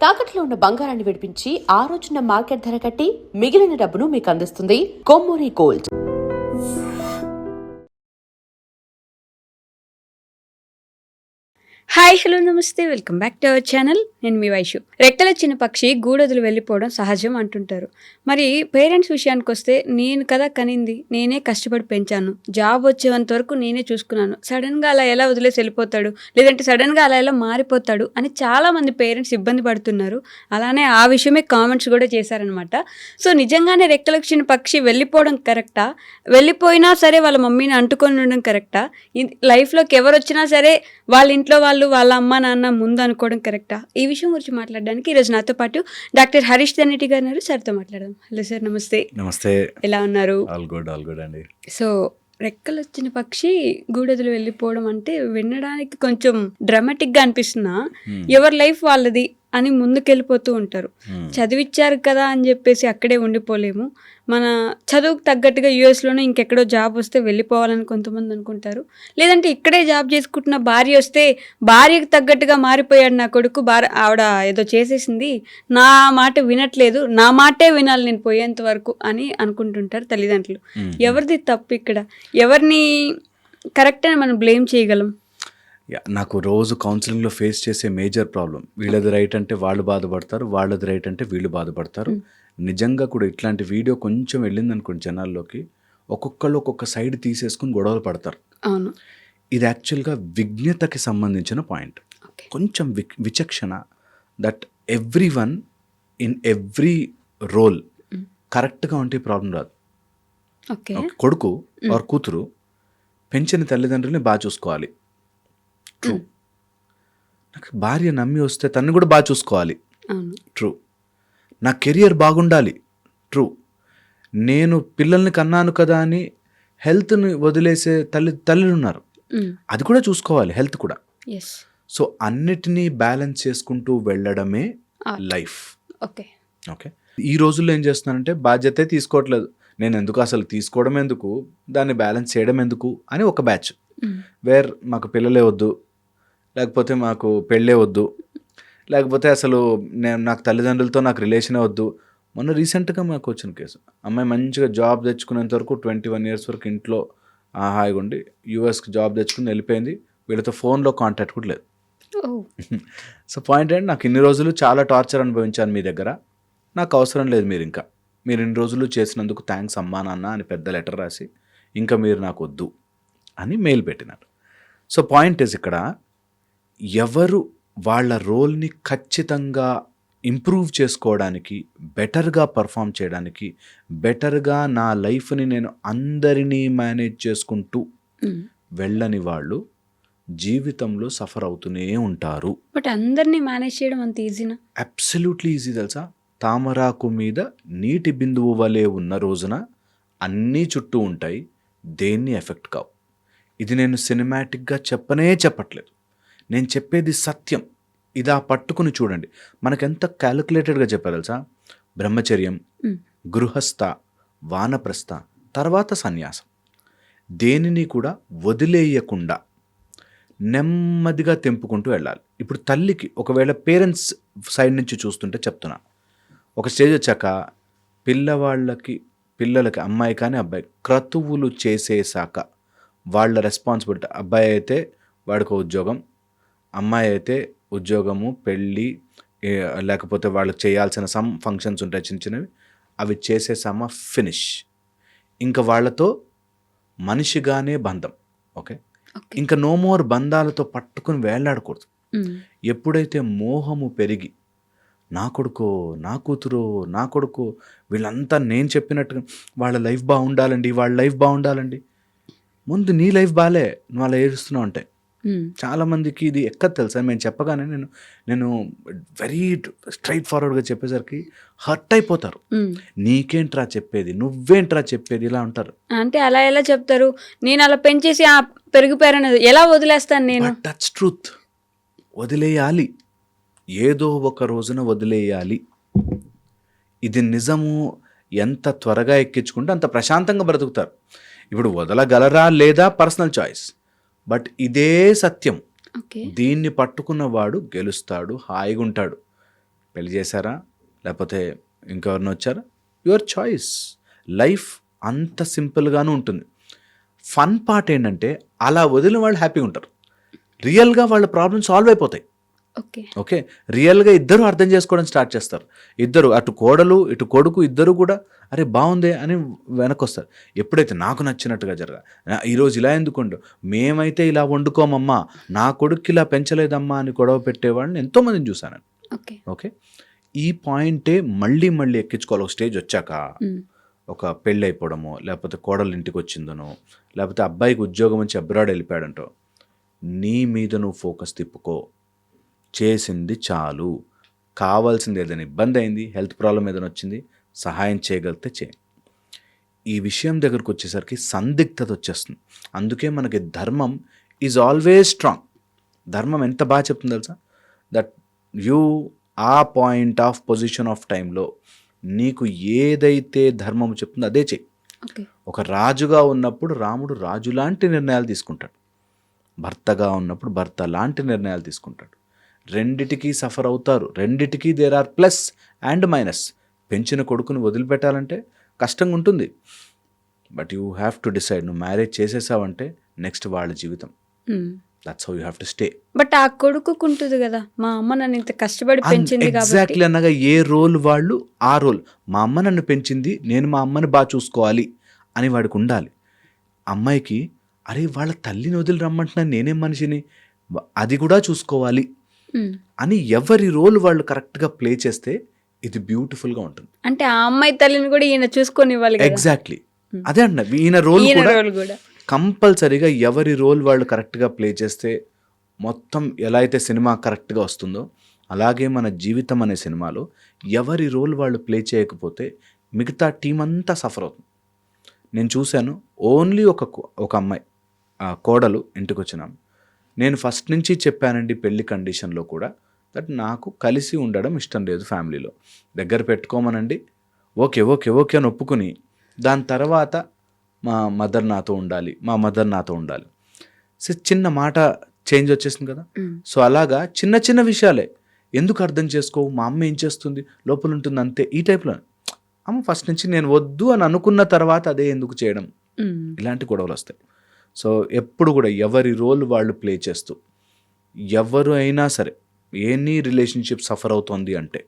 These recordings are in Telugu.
తాకట్లో ఉన్న బంగారాన్ని విడిపించి ఆ రోజున మార్కెట్ ధర కట్టి మిగిలిన డబ్బును మీకు అందిస్తుంది కొమ్మూరి గోల్డ్. హాయ్ హలో నమస్తే, welcome back to our channel. నేను మీ వైషు. రెక్కల చిన్న పక్షి గూడొదిలి వెళ్ళిపోవడం సహజం అంటుంటారు. మరి పేరెంట్స్ విషయానికి వస్తే, నేను కదా కనింది, నేనే కష్టపడి పెంచాను, జాబ్ వచ్చేంత వరకు నేనే చూసుకున్నాను, సడన్గా అలా ఎలా వదిలేసి వెళ్ళిపోతాడు, లేదంటే సడన్గా అలా ఎలా మారిపోతాడు అని చాలామంది పేరెంట్స్ ఇబ్బంది పడుతున్నారు. అలానే ఆ విషయమే కామెంట్స్ కూడా చేశారనమాట. సో నిజంగానే రెక్కల చిన్న పక్షి వెళ్ళిపోవడం కరెక్టా? వెళ్ళిపోయినా సరే వాళ్ళ మమ్మీని అంటుకొని ఉండడం కరెక్టా? లైఫ్లోకి ఎవరు వచ్చినా సరే వాళ్ళ ఇంట్లో వాళ్ళు వాళ్ళ అమ్మ నాన్న ముందు అనుకోవడం కరెక్టా? ఈ విషయం గురించి మాట్లాడడానికి ఈరోజు నాతో పాటు డాక్టర్ హరీష్ దన్నేటి గారు ఉన్నారు. సార్తో మాట్లాడదాం. హలో సార్, నమస్తే. నమస్తే. ఎలా ఉన్నారు? ఆల్ గుడ్ అండి. సో రెక్కలు వచ్చిన పక్షి గూడొదిలి వెళ్ళిపోవడం అంటే వినడానికి కొంచెం డ్రామాటిక్గా అనిపిస్తున్నా, ఎవరి లైఫ్ వాళ్ళది అని ముందుకెళ్ళిపోతూ ఉంటారు. చదివిచ్చారు కదా అని చెప్పేసి అక్కడే ఉండిపోలేము. మన చదువుకు తగ్గట్టుగా యూఎస్లోనే ఇంకెక్కడో జాబ్ వస్తే వెళ్ళిపోవాలని కొంతమంది అనుకుంటారు. లేదంటే ఇక్కడే జాబ్ చేసుకుంటున్న భార్య వస్తే భార్యకు తగ్గట్టుగా మారిపోయాడు నా కొడుకు, ఆవిడ ఏదో చేసేసింది, నా మాట వినట్లేదు, నా మాటే వినాలి నేను పోయేంత వరకు అని అనుకుంటుంటారు తల్లిదండ్రులు. ఎవరిది తప్పు ఇక్కడ? ఎవరిని కరెక్ట్ అని మనం బ్లేమ్ చేయగలం? నాకు రోజు కౌన్సిలింగ్లో ఫేస్ చేసే మేజర్ ప్రాబ్లం, వీళ్ళది రైట్ అంటే వాళ్ళు బాధపడతారు, వాళ్ళది రైట్ అంటే వీళ్ళు బాధపడతారు. నిజంగా కూడా ఇట్లాంటి వీడియో కొంచెం వెళ్ళింది అనుకోండి జనాల్లోకి, ఒక్కొక్కళ్ళు ఒక్కొక్క సైడ్ తీసేసుకుని గొడవలు పడతారు. అవును, ఇది యాక్చువల్గా విజ్ఞతకి సంబంధించిన పాయింట్. కొంచెం విచక్షణ, that every one in every role కరెక్ట్గా ఉంటే ప్రాబ్లం రాదు. కొడుకు ఆర్ కూతురు పెంచిన తల్లిదండ్రులని బాగా చూసుకోవాలి, ట్రూ. నాకు భార్య నమ్మి వస్తే తను కూడా బాగా చూసుకోవాలి, ట్రూ. నా కెరియర్ బాగుండాలి, ట్రూ. నేను పిల్లల్ని కన్నాను కదా అని హెల్త్ని వదిలేసే తల్లులు ఉన్నారు, అది కూడా చూసుకోవాలి, హెల్త్ కూడా. సో అన్నిటినీ బ్యాలెన్స్ చేసుకుంటూ వెళ్ళడమే లైఫ్. ఓకే. ఈ రోజుల్లో ఏం చేస్తున్నానంటే బాధ్యతే తీసుకోవట్లేదు, నేను ఎందుకు అసలు తీసుకోవడం ఎందుకు, దాన్ని బ్యాలెన్స్ చేయడం ఎందుకు అని ఒక బ్యాచ్. వేర్ మాకు పిల్లలే వద్దు, లేకపోతే మాకు పెళ్ళే వద్దు, లేకపోతే అసలు నాకు తల్లిదండ్రులతో నాకు రిలేషనే వద్దు. మొన్న రీసెంట్గా మాకు వచ్చిన కేసు, అమ్మాయి మంచిగా జాబ్ తెచ్చుకునేంత వరకు 21 years వరకు ఇంట్లో హాయిగా ఉండి యూఎస్కి జాబ్ తెచ్చుకుని వెళ్ళిపోయింది, వీళ్ళతో ఫోన్లో కాంటాక్ట్ కూడా లేదు. సో పాయింట్ ఏంటి, నాకు ఇన్ని రోజులు చాలా టార్చర్ అనుభవించాను మీ దగ్గర, నాకు అవసరం లేదు మీరు ఇన్ని రోజులు చేసినందుకు థ్యాంక్స్ అమ్మా నాన్న అని పెద్ద లెటర్ రాసి ఇంకా మీరు నాకు వద్దు అని మెయిల్ పెట్టినారు. సో పాయింట్ ఇస్, ఇక్కడ ఎవరు వాళ్ళ రోల్ని ఖచ్చితంగా ఇంప్రూవ్ చేసుకోవడానికి, బెటర్గా పర్ఫామ్ చేయడానికి, బెటర్గా నా లైఫ్ని నేను అందరినీ మేనేజ్ చేసుకుంటూ వెళ్ళని వాళ్ళు జీవితంలో సఫర్ అవుతూనే ఉంటారు. బట్ అందరినీ మేనేజ్ చేయడం అంత ఈజీనా? Absolutely easy. తెలుసా, తామరాకు మీద నీటి బిందువు వలె ఉన్న రోజున అన్నీ చుట్టూ ఉంటాయి, దేన్ని ఎఫెక్ట్ కావు. ఇది నేను సినిమాటిక్గా చెప్పట్లేదు, నేను చెప్పేది సత్యం. ఇదా పట్టుకుని చూడండి, మనకెంత క్యాలిక్యులేటెడ్గా చెప్పారు తెలుసా. బ్రహ్మచర్యం, గృహస్థ, వానప్రస్థ, తర్వాత సన్యాసం, దేనిని కూడా వదిలేయకుండా నెమ్మదిగా తెంపుకుంటూ వెళ్ళాలి. ఇప్పుడు తల్లికి ఒకవేళ పేరెంట్స్ సైడ్ నుంచి చూస్తుంటే చెప్తున్నా, ఒక స్టేజ్ వచ్చాక పిల్లలకి అమ్మాయి కానీ అబ్బాయి క్రతువులు చేసేసాక వాళ్ళ రెస్పాన్సిబిలిటీ, అబ్బాయి అయితే వాడికి ఉద్యోగం, అమ్మాయి అయితే ఉద్యోగము, పెళ్ళి, లేకపోతే వాళ్ళకి చేయాల్సిన సమ్ ఫంక్షన్స్ ఉంటాయి చిన్న చిన్నవి, అవి చేసేసామా ఫినిష్. ఇంకా వాళ్ళతో మనిషిగానే బంధం. ఓకే, ఇంకా నో మోర్ బంధాలతో పట్టుకుని వేలాడకూడదు. ఎప్పుడైతే మోహము పెరిగి నా కొడుకో నా కూతురో నా కొడుకో వీళ్ళంతా నేను చెప్పినట్టుగా వాళ్ళ లైఫ్ బాగుండాలండి, ముందు నీ లైఫ్ బాలే, నువ్వు అలా ఏడుస్తున్నావు అంటే చాలామందికి ఇది ఎక్కదు తెలుసా. మేము చెప్పగానే నేను వెరీ స్ట్రైట్ ఫార్వర్డ్గా చెప్పేసరికి హర్ట్ అయిపోతారు. నీకేంట్రా చెప్పేది, నువ్వేంట్రా చెప్పేది, ఇలా ఉంటారు. అంటే అలా ఎలా చెప్తారు? నేను అలా పెంచేసి పెరిగిపోయారని ఎలా వదిలేస్తాను నేను? That's truth. వదిలేయాలి, ఏదో ఒక రోజున వదిలేయాలి. ఇది నిజము. ఎంత త్వరగా ఎక్కించుకుంటే అంత ప్రశాంతంగా బ్రతుకుతారు. ఇప్పుడు వదలగలరా లేదా పర్సనల్ చాయిస్, బట్ ఇదే సత్యం. దీన్ని పట్టుకున్నవాడు గెలుస్తాడు, హాయిగా ఉంటాడు. పెళ్లి చేశారా లేకపోతే ఇంకెవరిని వచ్చారా, యువర్ చాయిస్. లైఫ్ అంత సింపుల్గానే ఉంటుంది. ఫన్ పార్ట్ ఏంటంటే అలా వదిలిన వాళ్ళు హ్యాపీగా ఉంటారు. రియల్గా వాళ్ళ ప్రాబ్లమ్ సాల్వ్ అయిపోతాయి. ఓకే. ఓకే, రియల్గా ఇద్దరు అర్థం చేసుకోవడం స్టార్ట్ చేస్తారు. ఇద్దరు, అటు కోడలు ఇటు కొడుకు, ఇద్దరు కూడా అరే బాగుందే అని వెనక్కి వస్తారు. ఎప్పుడైతే నాకు నచ్చినట్టుగా ఈరోజు ఇలా ఎందుకుండు, మేమైతే ఇలా వండుకోమమ్మా, నా కొడుక్కి ఇలా పెంచలేదమ్మా అని గొడవ పెట్టేవాళ్ళని ఎంతోమందిని చూశాను. ఓకే. ఓకే, ఈ పాయింటే మళ్ళీ మళ్ళీ ఎక్కించుకోవాలి. ఒక స్టేజ్ వచ్చాక ఒక పెళ్ళి అయిపోవడమో, లేకపోతే కోడలు ఇంటికి వచ్చిందనో, లేకపోతే అబ్బాయికి ఉద్యోగం వచ్చి అబ్రాడ్ వెళ్ళిపోయాడంటో, నీ మీద నువ్వు ఫోకస్ తిప్పుకో. చేసింది చాలు. కావాల్సింది ఏదైనా ఇబ్బంది అయింది, హెల్త్ ప్రాబ్లం ఏదైనా వచ్చింది, సహాయం చేయగలిగితే చేయి. ఈ విషయం దగ్గరకు వచ్చేసరికి సందిగ్ధత వచ్చేస్తుంది. అందుకే మనకి ధర్మం ఈజ్ ఆల్వేస్ స్ట్రాంగ్. ధర్మం ఎంత బాగా చెప్తుంది తెలుసా, దట్ యూ ఆ పాయింట్ ఆఫ్ పొజిషన్ ఆఫ్ టైంలో నీకు ఏదైతే ధర్మం చెప్తుందో అదే చెయ్యి. ఒక రాజుగా ఉన్నప్పుడు రాముడు రాజు లాంటి నిర్ణయాలు తీసుకుంటాడు, భర్తగా ఉన్నప్పుడు భర్త లాంటి నిర్ణయాలు తీసుకుంటాడు. రెండిటికి సఫర్ అవుతారు, రెండిటికి there are plus and minus. పెంచిన కొడుకుని వదిలిపెట్టాలంటే కష్టంగా ఉంటుంది, but you have to decide. నువ్వు మ్యారేజ్ చేసేసావంటే నెక్స్ట్ వాళ్ళ జీవితం. That's how you have to stay. But ఆ కొడుకుకు ఉంటుంది కదా, మా అమ్మ నన్ను ఇంత కష్టపడి పెంచింది కాబట్టి. ఎగ్జాక్ట్లీ అనగా ఏ రోల్ వాళ్ళు ఆ రోల్. మా అమ్మ నన్ను పెంచింది, నేను మా అమ్మని బాగా చూసుకోవాలి అని వాడికి ఉండాలి. అమ్మాయికి అరే వాళ్ళ తల్లిని వదిలి రమ్మంటున్నాను, నేనేం మనిషిని, అది కూడా చూసుకోవాలి అని ఎవరి రోల్ వాళ్ళు కరెక్ట్గా ప్లే చేస్తే ఇది బ్యూటిఫుల్గా ఉంటుంది. అంటే ఆ అమ్మాయి తల్లిని కూడా ఈయన చూసుకొని ఇవ్వాలి. ఎగ్జాక్ట్లీ అదే అన్న, ఈయన రోల్ కూడా కంపల్సరీగా ఎవరి రోల్ వాళ్ళు కరెక్ట్గా ప్లే చేస్తే మొత్తం ఎలా అయితే సినిమా కరెక్ట్గా వస్తుందో అలాగే మన జీవితం అనే సినిమాలో ఎవరి రోల్ వాళ్ళు ప్లే చేయకపోతే మిగతా టీం అంతా సఫర్ అవుతుంది. నేను చూశాను, ఓన్లీ ఒక అమ్మాయి కోడలు ఇంటికి వచ్చినాం. నేను ఫస్ట్ నుంచి చెప్పానండి పెళ్లి కండిషన్లో కూడా, దట్ నాకు కలిసి ఉండడం ఇష్టం లేదు ఫ్యామిలీలో, దగ్గర పెట్టుకోమనండి, ఓకే ఓకే ఓకే అని ఒప్పుకుని, దాని తర్వాత మా మదర్ నాతో ఉండాలి, మా మదర్ నాతో ఉండాలి. సో చిన్న మాట చేంజ్ వచ్చేసింది కదా. సో అలాగా చిన్న చిన్న విషయాలే ఎందుకు అర్థం చేసుకోవు, మా అమ్మ ఏం చేస్తుంది లోపల ఉంటుంది అంతే, ఈ టైప్లో. అమ్మ ఫస్ట్ నుంచి నేను వద్దు అని అనుకున్న తర్వాత అదే ఎందుకు చేయడం, ఇలాంటి గొడవలు వస్తాయి. సో ఎప్పుడు కూడా ఎవరి రోల్ వాళ్ళు ప్లే చేస్తూ, ఎవరు అయినా సరే ఎనీ రిలేషన్షిప్ సఫర్ అవుతుంది అంటే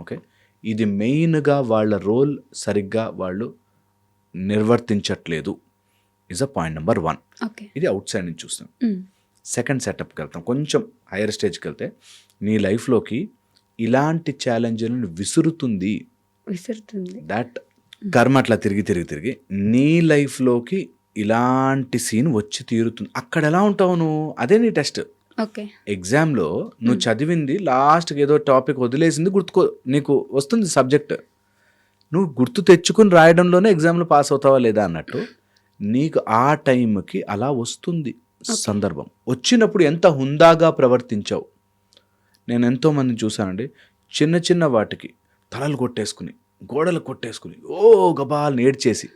ఓకే, ఇది మెయిన్గా వాళ్ళ రోల్ సరిగ్గా వాళ్ళు నిర్వర్తించట్లేదు ఇస్ అ పాయింట్ నెంబర్ 1. ఇది అవుట్ సైడ్ నుంచి చూస్తాం. సెకండ్ సెటప్కి వెళ్తాం, కొంచెం హైయర్ స్టేజ్కి వెళ్తే నీ లైఫ్లోకి ఇలాంటి ఛాలెంజ్లను విసురుతుంది. దట్ కర్మ అట్లా తిరిగి తిరిగి తిరిగి నీ లైఫ్లోకి ఇలాంటి సీన్ వచ్చి తీరుతుంది. అక్కడ ఎలా ఉంటావు నువ్వు, అదే నీ టెస్ట్. ఎగ్జామ్లో నువ్వు చదివింది లాస్ట్కి ఏదో టాపిక్ వదిలేసింది గుర్తుకో, నీకు వస్తుంది సబ్జెక్ట్, నువ్వు గుర్తు తెచ్చుకుని రాయడంలోనే ఎగ్జామ్లో పాస్ అవుతావా లేదా అన్నట్టు నీకు ఆ టైంకి అలా వస్తుంది సందర్భం. వచ్చినప్పుడు ఎంత హుందాగా ప్రవర్తించావు. నేను ఎంతోమందిని చూశానండి, చిన్న చిన్న వాటికి తలలు కొట్టేసుకుని గోడలు కొట్టేసుకుని గబాల్ని ఏడ్చేసి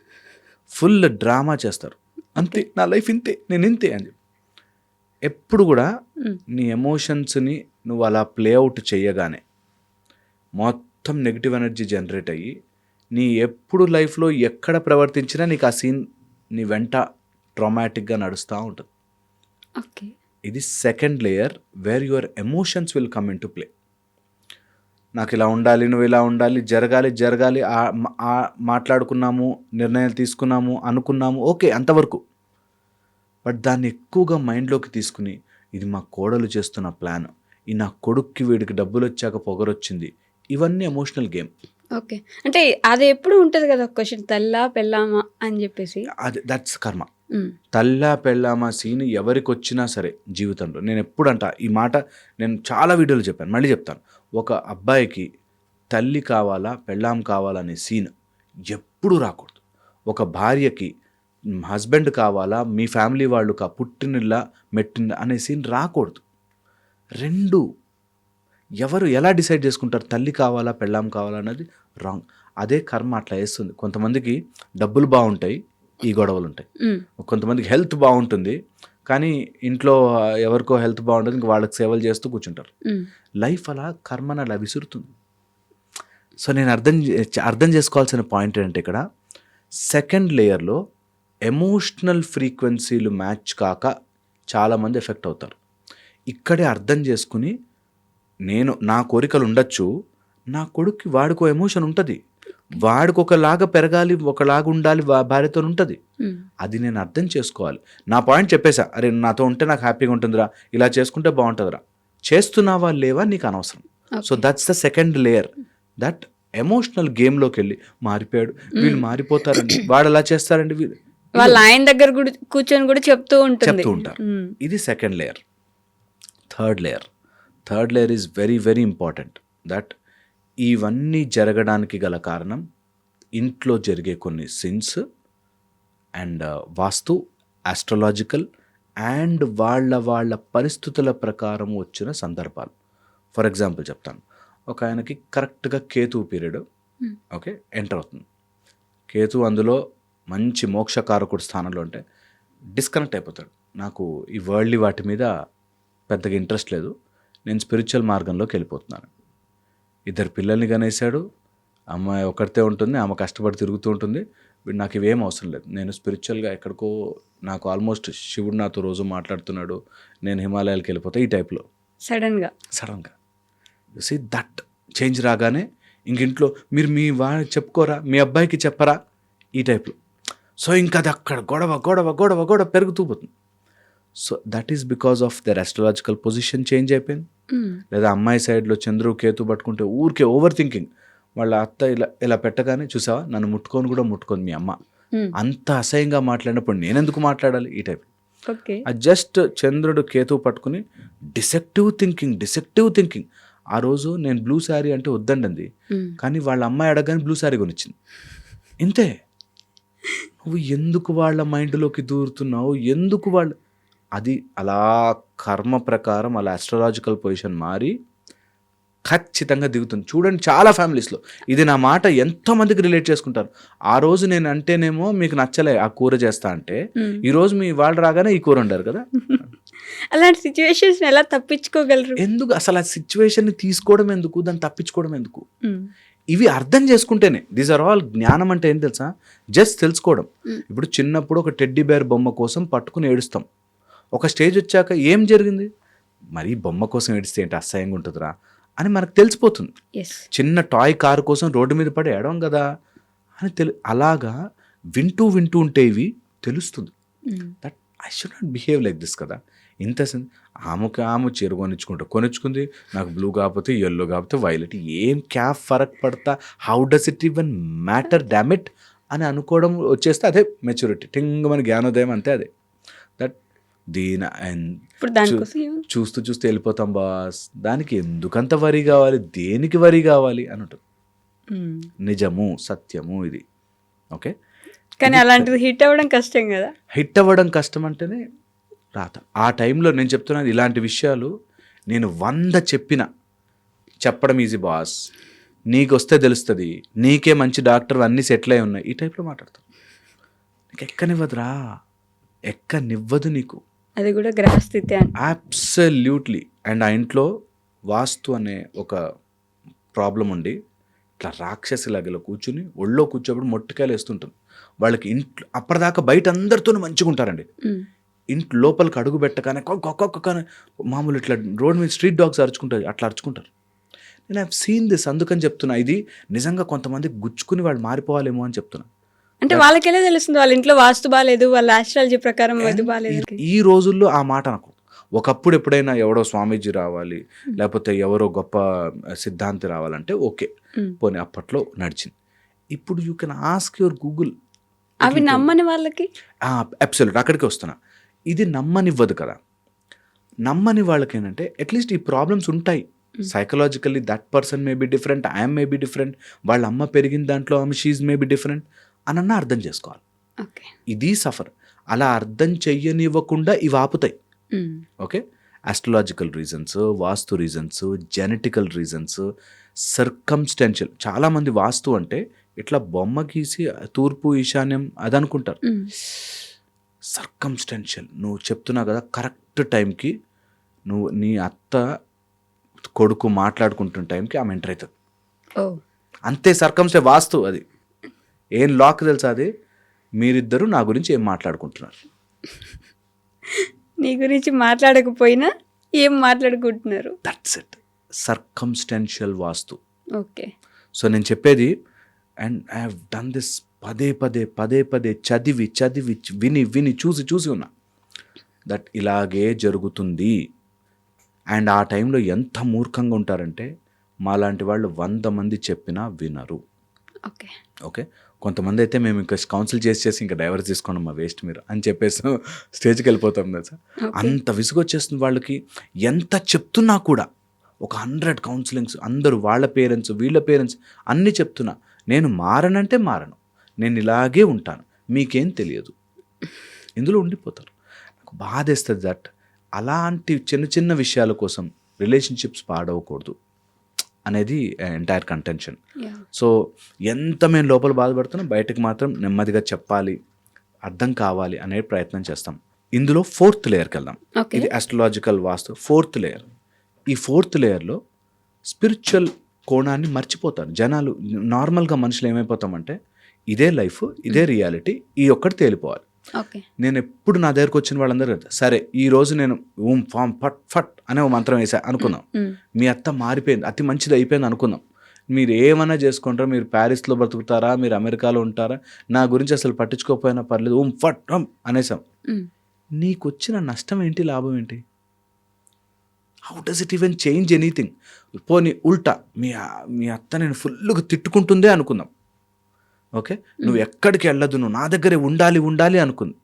ఫుల్ డ్రామా చేస్తారు. అంతే, నా లైఫ్ ఇంతే, నేను ఇంతే అని చెప్పి. ఎప్పుడు కూడా నీ ఎమోషన్స్ని నువ్వు అలా ప్లేఅవుట్ చేయగానే మొత్తం నెగిటివ్ ఎనర్జీ జనరేట్ అయ్యి నీ ఎప్పుడు లైఫ్లో ఎక్కడ ప్రవర్తించినా నీకు ఆ సీన్ నీ వెంట ట్రామాటిక్గా నడుస్తూ ఉంటుంది. ఇది second layer where your emotions will come into play. నాకు ఇలా ఉండాలి, నువ్వు ఇలా ఉండాలి, జరగాలి, మాట్లాడుకున్నాము, నిర్ణయాలు తీసుకున్నాము, అనుకున్నాము, ఓకే అంతవరకు. బట్ దాన్ని ఎక్కువగా మైండ్లోకి తీసుకుని ఇది మా కోడలు చేస్తున్న ప్లాన్, ఈ నా కొడుక్కి వీడికి డబ్బులు వచ్చాక పొగరొచ్చింది, ఇవన్నీ ఎమోషనల్ గేమ్. ఓకే, అంటే అది ఎప్పుడు ఉంటుంది కదా క్వశ్చన్, తల్లా పెళ్ళామా అని చెప్పేసి. అది దట్స్ కర్మ. తల్లా పెళ్ళామా సీన్ ఎవరికి వచ్చినా సరే జీవితంలో, నేను ఎప్పుడంట ఈ మాట నేను చాలా వీడియోలు చెప్పాను, మళ్ళీ చెప్తాను. ఒక అబ్బాయికి తల్లి కావాలా పెళ్ళాం కావాలా అనే సీన్ ఎప్పుడు రాకూడదు. ఒక భార్యకి హస్బెండ్ కావాలా, మీ ఫ్యామిలీ వాళ్ళు పుట్టినిల్లా మెట్టిన అనే సీన్ రాకూడదు. రెండు ఎవరు ఎలా డిసైడ్ చేసుకుంటారు తల్లి కావాలా పెళ్ళాం కావాలా అన్నది రాంగ్. అదే కర్మ అట్లా వేస్తుంది. కొంతమందికి డబ్బులు బాగుంటాయి, ఈ గొడవలు ఉంటాయి. కొంతమందికి హెల్త్ బాగుంటుంది కానీ ఇంట్లో ఎవరికో హెల్త్ బాగుంటుంది, ఇంక వాళ్ళకి సేవలు చేస్తూ కూర్చుంటారు. లైఫ్ అలా కర్మను అలా విసురుతుంది. సో నేను అర్థం చేసుకోవాల్సిన పాయింట్ ఏంటంటే ఇక్కడ సెకండ్ లేయర్లో ఎమోషనల్ ఫ్రీక్వెన్సీలు మ్యాచ్ కాక చాలామంది ఎఫెక్ట్ అవుతారు. ఇక్కడే అర్థం చేసుకుని నా కోరికలు ఉండొచ్చు, నా కొడుక్కి వాడికో ఎమోషన్ ఉంటుంది, వాడికి ఒకలాగా పెరగాలి, ఒకలాగా ఉండాలి, భార్యతో ఉంటుంది. అది నేను అర్థం చేసుకోవాలి. నా పాయింట్ చెప్పేసా, అరే నాతో ఉంటే నాకు హ్యాపీగా ఉంటుందిరా, ఇలా చేసుకుంటే బాగుంటుందిరా, చేస్తున్నావా లేవా నీకు అనవసరం. So that's the second layer, that emotional గేమ్లోకి వెళ్ళి మారిపోయాడు, వీళ్ళు మారిపోతారండి, వాడు అలా చేస్తారండి, వాళ్ళ ఆయన దగ్గర కూర్చొని కూడా చెప్తూ ఉంటారు. ఇది second layer. Third layer is very very important. That ఇవన్నీ జరగడానికి గల కారణం ఇంట్లో జరిగే కొన్ని since and vastu, astrological and వాళ్ళ పరిస్థితుల ప్రకారం వచ్చిన సందర్భాలు. ఫర్ ఎగ్జాంపుల్ చెప్తాను, ఒక ఆయనకి కరెక్ట్గా కేతు పీరియడ్ ఓకే ఎంటర్ అవుతుంది. కేతు అందులో మంచి మోక్షకారకుడు స్థానంలో ఉంటే డిస్కనెక్ట్ అయిపోతాడు. నాకు ఈ వరల్డ్లీ వాటి మీద పెద్దగా ఇంట్రెస్ట్ లేదు, నేను స్పిరిచువల్ మార్గంలోకి వెళ్ళిపోతున్నాను. 2 పిల్లల్ని కనేసాడు, అమ్మాయి ఒకరితే ఉంటుంది, ఆమె కష్టపడి తిరుగుతూ ఉంటుంది, నాకు ఇవేం అవసరం లేదు, నేను స్పిరిచువల్గా ఎక్కడికో, నాకు ఆల్మోస్ట్ శివుడు నాతో రోజు మాట్లాడుతున్నాడు, నేను హిమాలయాలకు వెళ్ళిపోతా, ఈ టైప్లో సడన్గా యు సీ దట్ చేంజ్ రాగానే ఇంట్లో మీరు మీ చెప్పుకోరా, మీ అబ్బాయికి చెప్పరా, ఈ టైప్లో. సో ఇంకా అది అక్కడ గొడవ పెరుగుతూ పోతుంది. So that is because of their astrological position change అయిపోయింది. లేదా అమ్మాయి సైడ్లో చంద్రు కేతు పట్టుకుంటే ఊరికే ఓవర్ థింకింగ్, వాళ్ళ అత్త ఇలా పెట్టగానే చూసావా నన్ను ముట్టుకొని మీ అమ్మ అంత అసహ్యంగా మాట్లాడినప్పుడు నేనెందుకు మాట్లాడాలి, ఈ టైప్. జస్ట్ చంద్రుడు కేతు పట్టుకుని డిసెక్టివ్ థింకింగ్. ఆ రోజు నేను బ్లూ శారీ అంటే వద్దండి, కానీ వాళ్ళ అమ్మాయి అడగగానే బ్లూ శారీ కొనిచ్చింది. ఇంతే. నువ్వు ఎందుకు వాళ్ళ మైండ్లోకి దూరుతున్నావు, ఎందుకు వాళ్ళు, అది అలా కర్మ ప్రకారం అలా ఆస్ట్రాలజికల్ పొజిషన్ మారి ఖచ్చితంగా దిగుతుంది. చూడండి చాలా ఫ్యామిలీస్లో ఇది నా మాట ఎంతోమందికి రిలేట్ చేసుకుంటారు. ఆ రోజు నేను అంటేనేమో మీకు నచ్చలే ఆ కూర చేస్తా అంటే, ఈ రోజు మీ వాళ్ళు రాగానే ఈ కూర వండారు కదా. అలాంటి సిచ్యువేషన్స్ ఎలా తప్పించుకోగలరు? ఎందుకు అసలు ఆ సిచ్యువేషన్ని తీసుకోవడం ఎందుకు, దాన్ని తప్పించుకోవడం ఎందుకు? ఇవి అర్థం చేసుకుంటేనే. దీస్ ఆర్ ఆల్ జ్ఞానం అంటే ఏం తెలుసా, జస్ట్ తెలుసుకోవడం. ఇప్పుడు చిన్నప్పుడు ఒక టెడ్డీ బేర్ బొమ్మ కోసం పట్టుకుని ఏడుస్తాం, ఒక స్టేజ్ వచ్చాక ఏం జరిగింది, మరి బొమ్మ కోసం ఏడిస్తే ఏంటి అసహ్యంగా ఉంటుందిరా అని మనకు తెలిసిపోతుంది. చిన్న టాయ్ కారు కోసం రోడ్డు మీద పడి ఏడవం కదా అని అలాగా వింటూ ఉంటే ఇవి తెలుస్తుంది. That I should not behave like this కదా. ఇంత ఆమె చీర కొనిచ్చుకుంది, నాకు బ్లూ కాకపోతే ఎల్లో కాకపోతే వైలెట్, ఏం క్యాప్ ఫరక్ పడతా, how does it even matter damn it అని అనుకోవడం వచ్చేస్తే అదే మెచ్యూరిటీ, టింగ్ మన జ్ఞానోదయం అంతే. అదే దట్ చూస్తూ వెళ్ళిపోతాం బాస్, దానికి ఎందుకంత వరి కావాలి, దేనికి వరి కావాలి అని ఉంటుంది. నిజము సత్యము ఇది. ఓకే, కానీ అలాంటిది హిట్ అవ్వడం కష్టం కదా. హిట్ అవ్వడం కష్టం అంటేనే రాత. ఆ టైంలో నేను చెప్తున్నాను, ఇలాంటి విషయాలు నేను 100 చెప్పడం ఈజీ బాస్, నీకు వస్తే తెలుస్తుంది, నీకే మంచి డాక్టర్ అన్నీ సెటిల్ అయి ఉన్నాయి, ఈ టైప్లో మాట్లాడతాను. నీకు ఎక్కనివ్వదు నీకు, అది కూడా గ్రహస్థితి. అబ్సల్యూట్లీ. అండ్ ఆ ఇంట్లో వాస్తు అనే ఒక ప్రాబ్లం ఉండి ఇట్లా రాక్షసిలాగా కూర్చుని ఒళ్ళో కూర్చోబడి మొట్టికాయలు వేస్తుంటుంది. వాళ్ళకి ఇంట్లో అప్పటిదాకా బయట అందరితో మంచిగా ఉంటారండి, ఇంట్లో లోపలికి అడుగు పెట్టగానే కొక్కొక్కనే మామూలు ఇట్లా రోడ్ మీద స్ట్రీట్ డాగ్స్ అరుచుకుంటారు, అట్లా అరుచుకుంటారు. నేను హ్యావ్ సీన్ దిస్, అందుకని చెప్తున్నా. ఇది నిజంగా కొంతమంది గుచ్చుకుని వాళ్ళు మారిపోవాలేమో అని చెప్తున్నా. అంటే వాళ్ళకెలా తెలుస్తుంది వాళ్ళ ఇంట్లో వాస్తు బాగాలేదు, వాళ్ళ ఆస్ట్రాలజీ ప్రకారం అది బాగాలేదు. ఈ రోజుల్లో ఆ మాట నాకు, ఒకప్పుడు ఎప్పుడైనా ఎవడో స్వామీజీ రావాలి, లేకపోతే ఎవరో గొప్ప సిద్ధాంతి రావాలంటే ఓకే, పోనీ అప్పట్లో నడిచింది. ఇప్పుడు you can ask your Google. అవి నమ్మని వాళ్ళకి అబ్సల్యూట్ అక్కడికి వస్తున్నా. ఇది నమ్మనివ్వదు కదా. నమ్మని వాళ్ళకి ఏంటంటే అట్లీస్ట్ ఈ ప్రాబ్లమ్స్ ఉంటాయి psychologically. That person may be different, I'm may be different, వాళ్ళ అమ్మ పెరిగిన దాంట్లో ఆమె షీజ్ మే బి డిఫరెంట్ అనన్నా అర్థం చేసుకోవాలి. ఇది సఫర్. అలా అర్థం చెయ్యనివ్వకుండా ఇవి ఆపుతాయి. ఓకే, ఆస్ట్రాలజికల్ రీజన్స్, వాస్తు రీజన్స్, జెనెటికల్ రీజన్స్, సర్కమ్స్టెన్షియల్. చాలామంది వాస్తు అంటే ఇట్లా బొమ్మ గీసి తూర్పు ఈశాన్యం అది అనుకుంటారు. సర్కమ్స్టెన్షియల్. నువ్వు చెప్తున్నావు కదా, కరెక్ట్ టైంకి నీ అత్త కొడుకు మాట్లాడుకుంటున్న టైంకి ఆమె ఎంటర్ అవుతుంది. అంతే సర్కంస్టే వాస్తు అది. ఏం లాక్ తెలుసా అది? మీరిద్దరూ నా గురించి ఏం మాట్లాడుకుంటున్నారు. నీ గురించి మాట్లాడకపోయినా ఏం మాట్లాడుకుంటున్నారు. That's it. Circumstantial vastu. Okay. So నేను చెప్పేది, and I have done this పదే పదే చదివి విని చూసి ఉన్నా దట్ ఇలాగే జరుగుతుంది. అండ్ ఆ టైంలో ఎంత మూర్ఖంగా ఉంటారంటే మాలాంటి వాళ్ళు 100 మంది చెప్పినా వినరు. ఓకే, కొంతమంది అయితే మేము ఇంకా కౌన్సిల్ చేసి ఇంకా డైవర్స్ తీసుకోండి మా వేస్ట్ మీరు అని చెప్పేసి స్టేజ్కి వెళ్ళిపోతాం కదా. అంత విసుగొచ్చేస్తుంది వాళ్ళకి. ఎంత చెప్తున్నా కూడా ఒక 100 కౌన్సిలింగ్స్, అందరూ వాళ్ళ పేరెంట్స్ వీళ్ళ పేరెంట్స్ అన్నీ చెప్తున్నా, నేను మారనంటే మారను, నేను ఇలాగే ఉంటాను, మీకేం తెలియదు, ఇందులో ఉండిపోతారు. నాకు బాధేస్తుంది దట్ అలాంటి చిన్న విషయాల కోసం రిలేషన్షిప్స్ పాడవకూడదు అనేది ఎంటైర్ కంటెన్షన్. సో ఎంత మేము లోపల బాధపడుతున్నా బయటకు మాత్రం నెమ్మదిగా చెప్పాలి, అర్థం కావాలి అనే ప్రయత్నం చేస్తాం. ఇందులో 4th లేయర్కి వెళ్దాం. ఇది ఆస్ట్రాలజికల్ వాస్తు 4th లేయర్. ఈ 4th లేయర్లో స్పిరిచువల్ కోణాన్ని మర్చిపోతారు జనాలు. నార్మల్గా మనుషులు ఏమైపోతామంటే ఇదే లైఫ్, ఇదే రియాలిటీ, ఈ ఒక్కటి తేలిపోవాలి. నేను ఎప్పుడు నా దగ్గరకు వచ్చిన వాళ్ళందరూ సరే ఈ రోజు నేను ఫామ్ ఫట్ అనే మంత్రం వేసా అనుకుందాం, మీ అత్త మారిపోయింది, అతి మంచిది అయిపోయింది అనుకుందాం, మీరు ఏమైనా చేసుకుంటారా, మీరు ప్యారిస్లో బ్రతుకుతారా, మీరు అమెరికాలో ఉంటారా, నా గురించి అసలు పట్టించుకోకపోయినా పర్లేదు, ఫట్ అనేసాం. నీకు వచ్చిన నష్టం ఏంటి, లాభం ఏంటి? How does it even change anything? పోనీ ఉల్టా మీ అత్త నేను ఫుల్గా తిట్టుకుంటుందే అనుకుందాం. ఓకే, నువ్వు ఎక్కడికి వెళ్ళదు, నువ్వు నా దగ్గరే ఉండాలి అనుకుంది,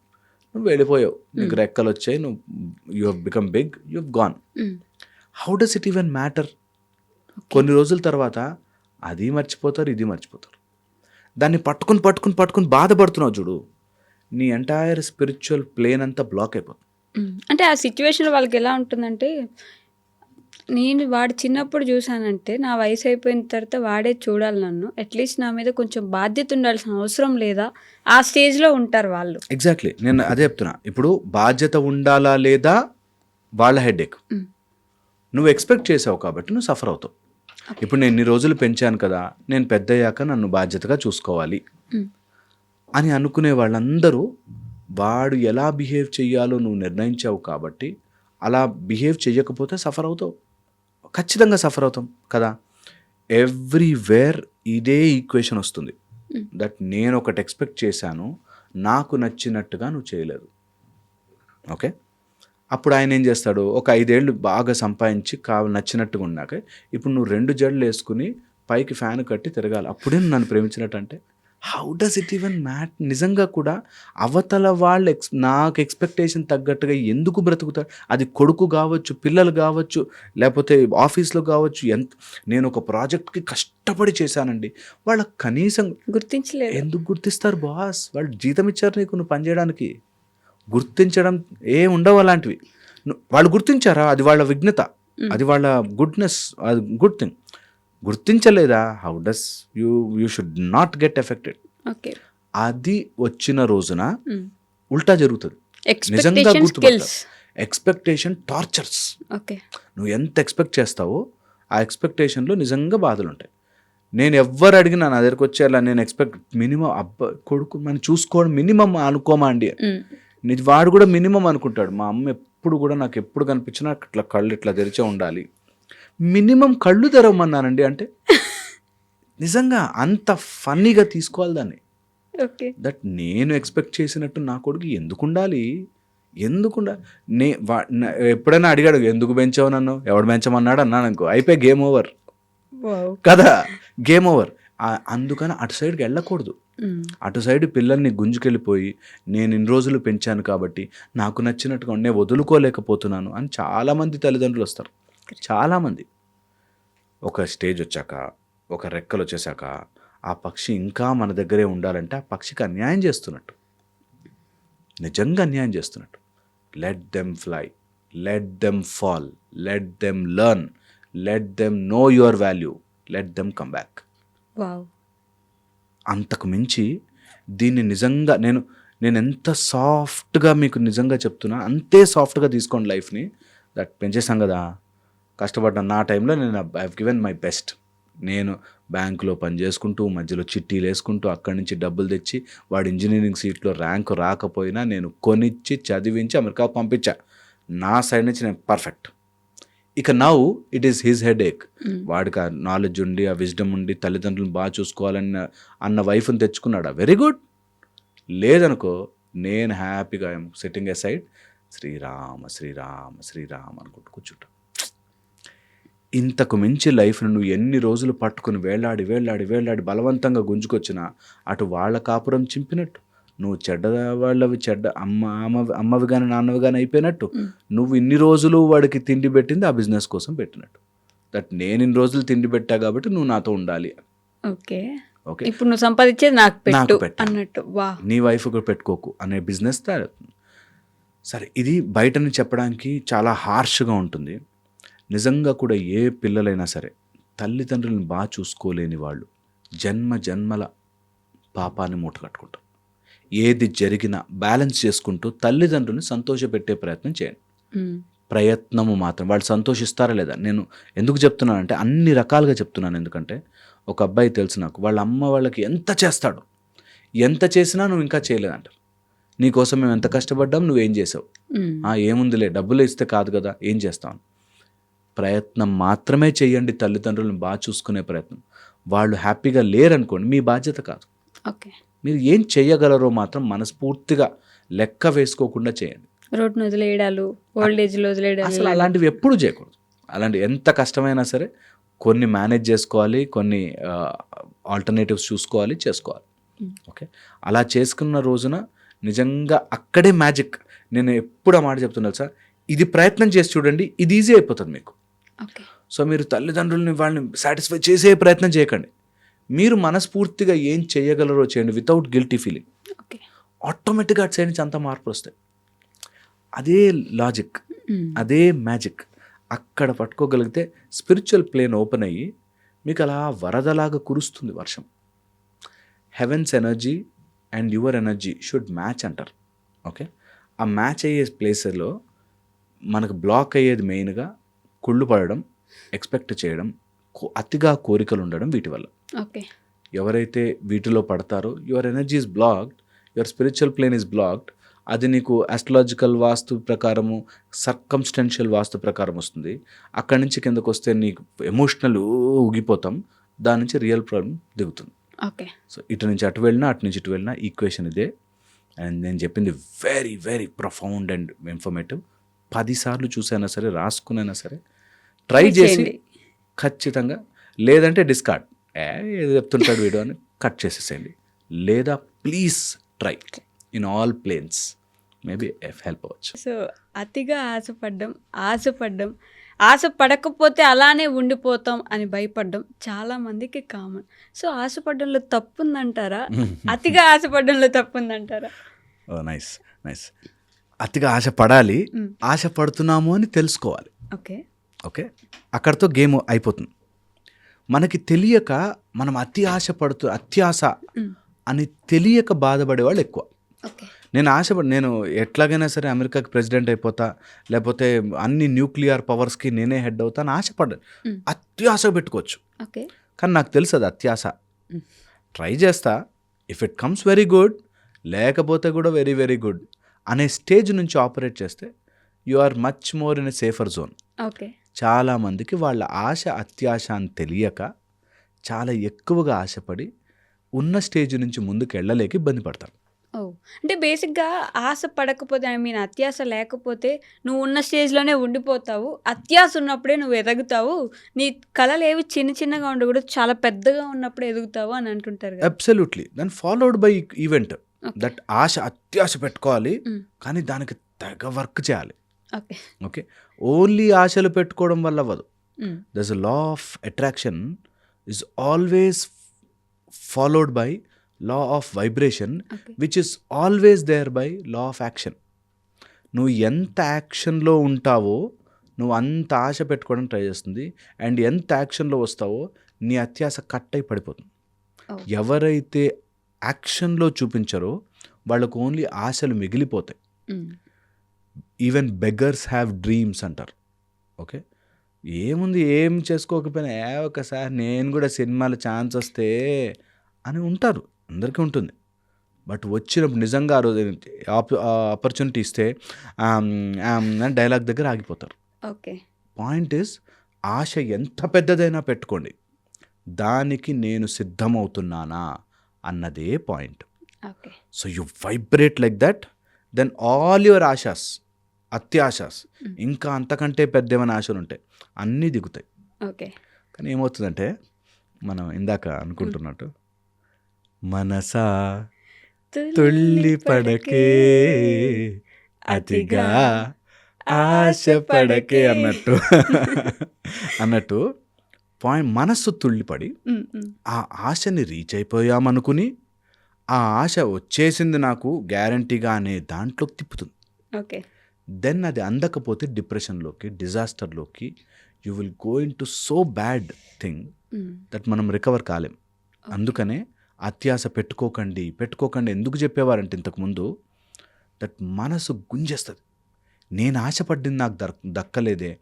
నువ్వు వెళ్ళిపోయావు, నీకు రెక్కలు వచ్చాయి, నువ్వు you have become big, you have gone. How does it even matter? కొన్ని రోజుల తర్వాత అది మర్చిపోతారు, ఇది మర్చిపోతారు. దాన్ని పట్టుకుని బాధపడుతున్నావు చూడు, నీ ఎంటైర్ స్పిరిచువల్ ప్లేన్ అంతా బ్లాక్ అయిపోతుంది. అంటే ఆ సిచ్యువేషన్ వాళ్ళకి ఎలా ఉంటుందంటే, నేను వాడు చిన్నప్పుడు చూసానంటే నా వయసు అయిపోయిన తర్వాత వాడే చూడాలి నన్ను, అట్లీస్ట్ నా మీద కొంచెం బాధ్యత ఉండాల్సిన అవసరం లేదా, ఆ స్టేజ్లో ఉంటారు వాళ్ళు. ఎగ్జాక్ట్లీ, నేను అదే చెప్తున్నా. ఇప్పుడు బాధ్యత ఉండాలా లేదా వాళ్ళ హెడేక్. నువ్వు ఎక్స్పెక్ట్ చేసావు కాబట్టి నువ్వు సఫర్ అవుతావు. ఇప్పుడు నేను ఇన్ని రోజులు పెంచాను కదా, నేను పెద్ద అయ్యాక నన్ను బాధ్యతగా చూసుకోవాలి అని అనుకునే వాళ్ళందరూ వాడు ఎలా బిహేవ్ చెయ్యాలో నువ్వు నిర్ణయించావు కాబట్టి అలా బిహేవ్ చెయ్యకపోతే సఫర్ అవుతావు, ఖచ్చితంగా సఫర్ అవుతాం కదా. ఎవ్రీవేర్ ఇదే ఈక్వేషన్ వస్తుంది దట్ నేను ఒకటి ఎక్స్పెక్ట్ చేశాను, నాకు నచ్చినట్టుగా నువ్వు చేయలేదు. ఓకే, అప్పుడు ఆయన ఏం చేస్తాడు, ఒక 5 ఏళ్ళు బాగా సంపాదించి నచ్చినట్టుగా ఉన్నాక ఇప్పుడు నువ్వు 2 జడలు వేసుకుని పైకి ఫ్యాన్ కట్టి తిరగాలి, అప్పుడే నన్ను ప్రేమించినట్టు అంటే how does it even matter? నిజంగా కూడా అవతల వాళ్ళు నాకు ఎక్స్పెక్టేషన్ తగ్గట్టుగా ఎందుకు బ్రతుకుతారు? అది కొడుకు కావచ్చు, పిల్లలు కావచ్చు, లేకపోతే ఆఫీస్లో కావచ్చు. నేను ఒక ప్రాజెక్ట్కి కష్టపడి చేశానండి, వాళ్ళకి కనీసం గుర్తించలేదు. ఎందుకు గుర్తిస్తారు బాస్? వాళ్ళు జీతం ఇచ్చారు నీకు, నువ్వు పనిచేయడానికి. గుర్తించడం ఉండవు అలాంటివి. వాళ్ళు గుర్తించారా, అది వాళ్ళ విఘ్నత, అది వాళ్ళ గుడ్నెస్, అది గుడ్ థింగ్. గుర్తించలేదా, how does you should not get affected. అది వచ్చిన రోజున ఉల్టా జరుగుతుంది. నిజంగా గుర్తుపడతావు. Expectation tortures. నువ్వు ఎంత ఎక్స్పెక్ట్ చేస్తావో ఆ ఎక్స్పెక్టేషన్లో నిజంగా బాధలు ఉంటాయి. నేను ఎవ్వరు అడిగినా నా దగ్గరకు వచ్చేలా నేను ఎక్స్పెక్ట్ మినిమం కొడుకు మనం చూసుకోవడం మినిమం అనుకోమా అండి. వాడు కూడా మినిమం అనుకుంటాడు. మా అమ్మ ఎప్పుడు కూడా నాకు ఎప్పుడు కనిపించినా ఇట్లా కళ్ళు ఇట్లా తెరిచే ఉండాలి, మినిమం కళ్ళు తెరవమన్నానండి అంటే నిజంగా అంత ఫన్నీగా తీసుకోవాలి దాన్ని. దట్ నేను ఎక్స్పెక్ట్ చేసినట్టు నా కొడుకు ఎందుకు ఉండాలి. ఎప్పుడైనా అడిగాడు ఎందుకు పెంచావు నన్ను, ఎవడు పెంచమన్నాడు అన్నాను అనుకో, అయిపోయి గేమ్ ఓవర్ కదా, గేమ్ ఓవర్. అందుకని అటు సైడ్కి వెళ్ళకూడదు. అటు సైడ్ పిల్లల్ని గుంజుకెళ్ళిపోయి నేను ఇన్ని రోజులు పెంచాను కాబట్టి నాకు నచ్చినట్టుగా నేను వదులుకోలేకపోతున్నాను అని చాలామంది తల్లిదండ్రులు వస్తారు. చాలామంది ఒక స్టేజ్ వచ్చాక, ఒక రెక్కలు వచ్చేసాక ఆ పక్షి ఇంకా మన దగ్గరే ఉండాలంటే ఆ పక్షికి అన్యాయం చేస్తున్నట్టు, నిజంగా అన్యాయం చేస్తున్నట్టు. Let them fly, let them fall, let them learn, let them know your value, let them come back. అంతకు మించి దీన్ని నిజంగా నేను ఎంత సాఫ్ట్గా మీకు నిజంగా చెప్తున్నా, అంతే సాఫ్ట్గా తీసుకోండి లైఫ్ని. దట్ పెంచేసాం కదా, కష్టపడ్డాను, నా టైంలో నేను I have given my best, నేను బ్యాంకులో పని చేసుకుంటూ మధ్యలో చిట్టీలు వేసుకుంటూ అక్కడి నుంచి డబ్బులు తెచ్చి వాడు ఇంజనీరింగ్ సీట్లో ర్యాంకు రాకపోయినా నేను కొనిచ్చి చదివించి అమెరికా పంపించా. నా సైడ్ నుంచి నేను పర్ఫెక్ట్. ఇక now it is his headache. వాడికి ఆ నాలెడ్జ్ ఉండి ఆ విజ్డమ్ ఉండి తల్లిదండ్రులను బాగా చూసుకోవాలన్న అన్న వైఫ్ని తెచ్చుకున్నాడా, వెరీ గుడ్. లేదనుకో నేను హ్యాపీగా I'm sitting aside, Srirama Srirama Srirama అనుకుంటూ కూర్చుంటా. ఇంతకు మించి లైఫ్ను నువ్వు ఎన్ని రోజులు పట్టుకుని వేలాడి వేలాడి వేలాడి బలవంతంగా గుంజుకొచ్చినా అటు వాళ్ళ కాపురం చింపినట్టు, నువ్వు చెడ్డ వాళ్ళవి చెడ్డ అమ్మవి కానీ నాన్నవి కానీ అయిపోయినట్టు, నువ్వు ఇన్ని రోజులు వాడికి తిండి పెట్టింది ఆ బిజినెస్ కోసం పెట్టినట్టు. దట్ నేను ఇన్ని రోజులు తిండి పెట్టా కాబట్టి నువ్వు నాతో ఉండాలి. ఓకే ఓకే, ఇప్పుడు నువ్వు సంపాదించేది నాకు పెట్టు అన్నట్టు. వా, నీ వైఫ్ కూడా పెట్టుకోకు అనే బిజినెస్ తయారవుతుంది. సరే, ఇది బయటని చెప్పడానికి చాలా హార్ష్గా ఉంటుంది. నిజంగా కూడా ఏ పిల్లలైనా సరే తల్లిదండ్రులను బాగా చూసుకోలేని వాళ్ళు జన్మ జన్మల పాపాన్ని మూట కట్టుకుంటారు. ఏది జరిగినా బ్యాలెన్స్ చేసుకుంటూ తల్లిదండ్రులను సంతోషపెట్టే ప్రయత్నం చేయండి. ప్రయత్నము మాత్రం. వాళ్ళు సంతోషిస్తారా లేదా? నేను ఎందుకు చెప్తున్నానంటే అన్ని రకాలుగా చెప్తున్నాను. ఎందుకంటే ఒక అబ్బాయి తెలుసు నాకు, వాళ్ళ అమ్మ వాళ్ళకి ఎంత చేస్తాడు, ఎంత చేసినా నువ్వు ఇంకా చేయలేదంటారు. నీకోసం మేము ఎంత కష్టపడ్డాం, నువ్వేం చేసావు, ఏముందిలే డబ్బులు ఇస్తే కాదు కదా, ఏం చేస్తావు. ప్రయత్నం మాత్రమే చేయండి, తల్లిదండ్రులను బాగా చూసుకునే ప్రయత్నం. వాళ్ళు హ్యాపీగా లేరనుకోండి, మీ బాధ్యత కాదు. ఓకే, మీరు ఏం చేయగలరో మాత్రం మనస్ఫూర్తిగా లెక్క వేసుకోకుండా చేయండి. రోడ్డును వదిలేయడాలు, ఓల్డ్ ఏజ్లో వదిలేయడాలు, అసలు అలాంటివి ఎప్పుడు చేయకూడదు. అలాంటి ఎంత కష్టమైనా సరే కొన్ని మేనేజ్ చేసుకోవాలి, కొన్ని ఆల్టర్నేటివ్స్ చూసుకోవాలి, చేసుకోవాలి. ఓకే, అలా చేసుకున్న రోజున నిజంగా అక్కడే మ్యాజిక్. నేను ఎప్పుడు ఆ మాట చెప్తున్నాను సార్, ఇది ప్రయత్నం చేసి చూడండి, ఇది ఈజీ అయిపోతుంది మీకు. సో మీరు తల్లిదండ్రులని వాళ్ళని సాటిస్ఫై చేసే ప్రయత్నం చేయకండి. మీరు మనస్ఫూర్తిగా ఏం చేయగలరో చేయండి వితౌట్ గిల్టీ ఫీలింగ్. ఆటోమేటిక్గా అటు సైడ్ నుంచి అంత మార్పులు వస్తాయి. అదే లాజిక్, అదే మ్యాజిక్. అక్కడ పట్టుకోగలిగితే స్పిరిచువల్ ప్లేన్ ఓపెన్ అయ్యి మీకు అలా వరదలాగా కురుస్తుంది వర్షం. Heavens energy and your energy should match అంటారు. ఓకే, ఆ మ్యాచ్ అయ్యే ప్లేస్లో మనకు బ్లాక్ అయ్యేది మెయిన్గా కుళ్ళు పడడం, ఎక్స్పెక్ట్ చేయడం, అతిగా కోరికలు ఉండడం. వీటి వల్ల ఎవరైతే వీటిలో పడతారో your energy is blocked, your spiritual plane is blocked. అది నీకు ఆస్ట్రాలజికల్ వాస్తు ప్రకారము, సర్కమ్స్టెన్షియల్ వాస్తు ప్రకారం వస్తుంది. అక్కడి నుంచి కిందకు వస్తే నీకు ఎమోషనల్ ఊగిపోతాం, దాని నుంచి రియల్ ప్రాబ్లం దిగుతుంది. ఓకే, సో ఇటు నుంచి అటు వెళ్ళినా అటు నుంచి ఇటు వెళ్ళినా ఈక్వేషన్ ఇదే. అండ్ నేను చెప్పింది very very profound and informative. 10 సార్లు చూసైనా సరే, రాసుకునైనా సరే ట్రై చేసి ఖచ్చితంగా, లేదంటే డిస్కార్డ్, ఏది చెప్తుంటాడు వీడియో అని కట్ చేసేసేయండి. లేదా please try in all planes, maybe help అవ్వచ్చు. సో అతిగా ఆశపడకపోతే అలానే ఉండిపోతాం అని భయపడడం చాలా మందికి కామన్. సో ఆశపడడంలో తప్పుందంటారా? అతిగా ఆశపడడంలో తప్పుందంటారా? Nice nice. అతిగా ఆశపడాలి, ఆశపడుతున్నాము అని తెలుసుకోవాలి. ఓకే ఓకే, అక్కడితో గేమ్ అయిపోతుంది. మనకి తెలియక మనం అత్యాశ అని తెలియక బాధపడే వాళ్ళు ఎక్కువ. నేను ఎట్లాగైనా సరే అమెరికాకి ప్రెసిడెంట్ అయిపోతా, లేకపోతే అన్ని న్యూక్లియర్ పవర్స్కి నేనే హెడ్ అవుతాను ఆశపడ్డా. అత్యాశ పెట్టుకోవచ్చు, కానీ నాకు తెలుసు అది అత్యాశ. ట్రై చేస్తా, if it comes very good, లేకపోతే కూడా వెరీ వెరీ గుడ్ అనే స్టేజ్ నుంచి ఆపరేట్ చేస్తే you are much more in a safer zone. చాలామందికి వాళ్ళ ఆశ అత్యాశ అని తెలియక చాలా ఎక్కువగా ఆశపడి ఉన్న స్టేజ్ నుంచి ముందుకు వెళ్ళలేక ఇబ్బంది పడతారు. అంటే బేసిక్గా ఆశ పడకపోతే, అత్యాశ లేకపోతే నువ్వు ఉన్న స్టేజ్లోనే ఉండిపోతావు. అత్యాశ ఉన్నప్పుడే నువ్వు ఎదుగుతావు. నీ కళలు ఏవి చిన్న చిన్నగా ఉండకూడదు, చాలా పెద్దగా ఉన్నప్పుడు ఎదుగుతావు అని అంటుంటారు. Absolutely. Then followed by event that ఆశ అత్యాశ పెట్టుకోవాలి, కానీ దానికి తెగ వర్క్ చేయాలి. ఓకే, ఓన్లీ ఆశలు పెట్టుకోవడం వల్ల అవ్వదు. దర్స్ అ law of attraction is always followed by law of vibration, which is always there by law of action. నువ్వు ఎంత యాక్షన్లో ఉంటావో నువ్వు అంత ఆశ పెట్టుకోవడానికి ట్రై చేస్తుంది. అండ్ ఎంత యాక్షన్లో వస్తావో నీ అత్యాశ కట్ అయి పడిపోతుంది. ఎవరైతే యాక్షన్లో చూపించారో వాళ్ళకు ఓన్లీ ఆశలు మిగిలిపోతాయి. ఈవెన్ బెగ్గర్స్ హ్యావ్ డ్రీమ్స్ అంటారు. ఓకే, ఏముంది ఏం చేసుకోకపోయినా ఒకసారి నేను కూడా సినిమాలో ఛాన్స్ వస్తే అని ఉంటారు, అందరికీ ఉంటుంది. బట్ వచ్చినప్పుడు నిజంగా ఆ రోజు ఆపర్చునిటీ ఇస్తే డైలాగ్ దగ్గర ఆగిపోతారు. ఓకే. పాయింట్ ఇస్, ఆశ ఎంత పెద్దదైనా పెట్టుకోండి, దానికి నేను సిద్ధమవుతున్నానా అన్నదే point. Okay. So you vibrate like that, then all your ఆశాస్, అత్యాశాస్, ఇంకా అంతకంటే పెద్ద ఏమైనా ఆశలు ఉంటాయి అన్నీ దిగుతాయి. ఓకే. కానీ ఏమవుతుందంటే మనం ఇందాక అనుకుంటున్నట్టు మనసా తుళ్ళి పడకే అతిగా ఆశ పడకే అన్నట్టు పాయింట్. మనస్సు తుళ్ళిపడి ఆ ఆశని రీచ్ అయిపోయామనుకుని ఆ ఆశ వచ్చేసింది నాకు గ్యారంటీగా అనే దాంట్లోకి తిప్పుతుంది. ఓకే. దెన్ అది అందకపోతే డిప్రెషన్లోకి, డిజాస్టర్లోకి, you will go into so bad thing that మనం రికవర్ కాలేం. అందుకనే అత్యాశ పెట్టుకోకండి ఎందుకు చెప్పేవారంటే ఇంతకుముందు, దట్ మనసు గుంజేస్తుంది. నేను ఆశపడ్డింది నాకు దక్కలేదే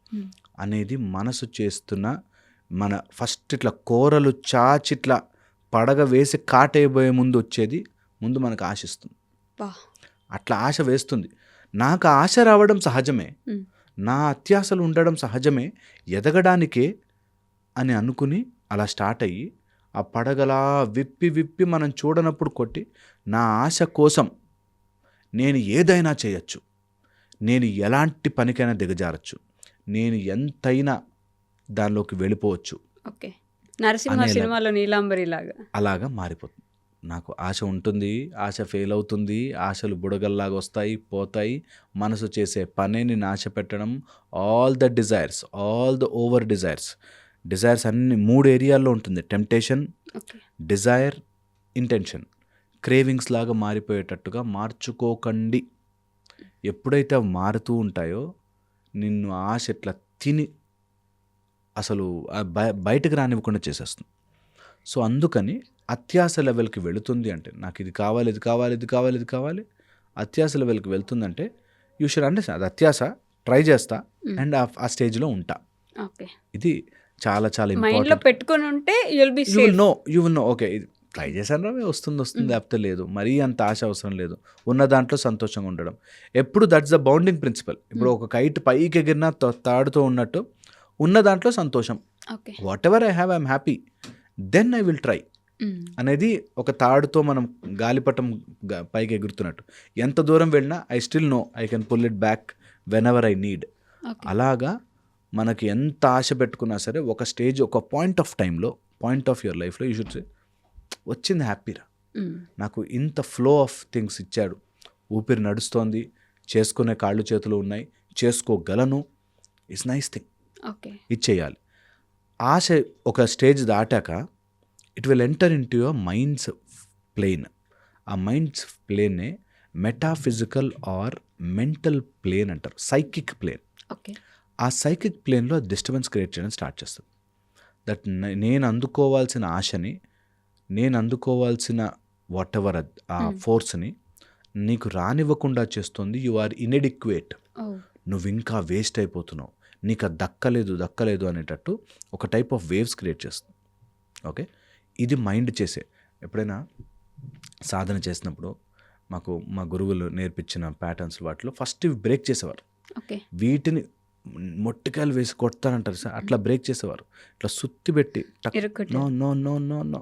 అనేది మనసు చేస్తున్న మన ఫస్ట్ ఇట్లా కోరలు చాచిట్లా పడగ వేసి కాటేయబోయే ముందు వచ్చేది ముందు మనకు ఆశిస్తుంది. అట్లా ఆశ వేస్తుంది. నాకు ఆశ రావడం సహజమే, నా అత్యాశలు ఉండడం సహజమే, ఎదగడానికే అని అనుకుని అలా స్టార్ట్ అయ్యి ఆ పడగలా విప్పి మనం చూడనప్పుడు కొట్టి, నా ఆశ కోసం నేను ఏదైనా చేయొచ్చు, నేను ఎలాంటి పనికైనా దిగజారచ్చు, నేను ఎంతైనా దానిలోకి వెళ్ళిపోవచ్చు. ఓకే. నరసింహ సినిమాలో నీలాంబరి లాగా అలాగా మారిపోతుంది. నాకు ఆశ ఉంటుంది, ఆశ ఫెయిల్ అవుతుంది, ఆశలు బుడగల్లాగా వస్తాయి పోతాయి. మనసు చేసే పనే నేను ఆశ పెట్టడం. All the desires, all the over desires అన్ని 3 ఏరియాల్లో ఉంటుంది. Temptation, Dzire, intention. క్రేవింగ్స్ లాగా మారిపోయేటట్టుగా మార్చుకోకండి. ఎప్పుడైతే అవి మారుతూ ఉంటాయో నిన్ను ఆశ ఇట్లా తిని అసలు బయటకు రానివ్వకుండా చేసేస్తుంది. సో అందుకని అత్యాశ లెవెల్కి వెళుతుంది అంటే, నాకు ఇది కావాలి, ఇది కావాలి, ఇది కావాలి, ఇది కావాలి, అత్యాశ లెవెల్కి వెళ్తుందంటే యూ షుడ్ అండర్స్టాండ్, అది అత్యాశ, ట్రై చేస్తా అండ్ ఆ స్టేజ్లో ఉంటా. ఇది చాలా చాలా ఇంపార్టెంట్. పెట్టుకొని ఉంటే యూ విల్ నో ఓకే ఇది ట్రై చేశాను రా, వస్తుంది లేకపోతే లేదు. మరీ అంత ఆశ అవసరం లేదు. ఉన్న దాంట్లో సంతోషంగా ఉండడం ఎప్పుడు, దట్స్ ద బౌండింగ్ ప్రిన్సిపల్. ఇప్పుడు ఒక కైట్ పైకి ఎగిరినా తాడుతూ ఉన్నట్టు ఉన్న దాంట్లో సంతోషం. Whatever I have I'm happy, then I will try అనేది ఒక తాడుతో మనం గాలిపటం పైకి ఎగురుతున్నట్టు. ఎంత దూరం వెళ్ళినా I still know I can pull it back whenever I need. అలాగా మనకి ఎంత ఆశ పెట్టుకున్నా సరే ఒక స్టేజ్, ఒక పాయింట్ ఆఫ్ టైంలో, పాయింట్ ఆఫ్ యువర్ లైఫ్లో యూ షుడ్ సే వచ్చింది హ్యాపీరా, నాకు ఇంత ఫ్లో ఆఫ్ థింగ్స్ ఇచ్చాడు, ఊపిరి నడుస్తోంది, చేసుకునే కాళ్ళు చేతులు ఉన్నాయి, చేసుకోగలను, ఇట్స్ నైస్ థింగ్, ఇది చేయాలి. ఆశ ఒక స్టేజ్ దాటాక it will enter into your mind's plane. ఆ మైండ్స్ ప్లేన్నే మెటాఫిజికల్ ఆర్ మెంటల్ ప్లేన్ అంటారు, సైకిక్ ప్లేన్. ఆ సైకిక్ ప్లేన్లో డిస్టర్బెన్స్ క్రియేట్ చేయడం స్టార్ట్ చేస్తుంది. దట్ నేను అందుకోవాల్సిన ఆశని, నేను అందుకోవాల్సిన వాట్ ఎవర్ ఆ ఫోర్స్ని నీకు రానివ్వకుండా చేస్తుంది. యు ఆర్ ఇన్ఎడిక్వేట్, నువ్వు ఇంకా వేస్ట్ అయిపోతున్నావు, నీకు అది దక్కలేదు అనేటట్టు ఒక టైప్ ఆఫ్ వేవ్స్ క్రియేట్ చేస్తుంది. ఓకే, ఇది మైండ్ చేసే. ఎప్పుడైనా సాధన చేసినప్పుడు మాకు మా గురువులు నేర్పించిన ప్యాటర్న్స్ వాటిలో ఫస్ట్ ఇవి బ్రేక్ చేసేవారు. వీటిని మొట్టికాయలు వేసి కొడతానంటారు సార్, అట్లా బ్రేక్ చేసేవారు. ఇట్లా సుత్తి పెట్టి no no no no no,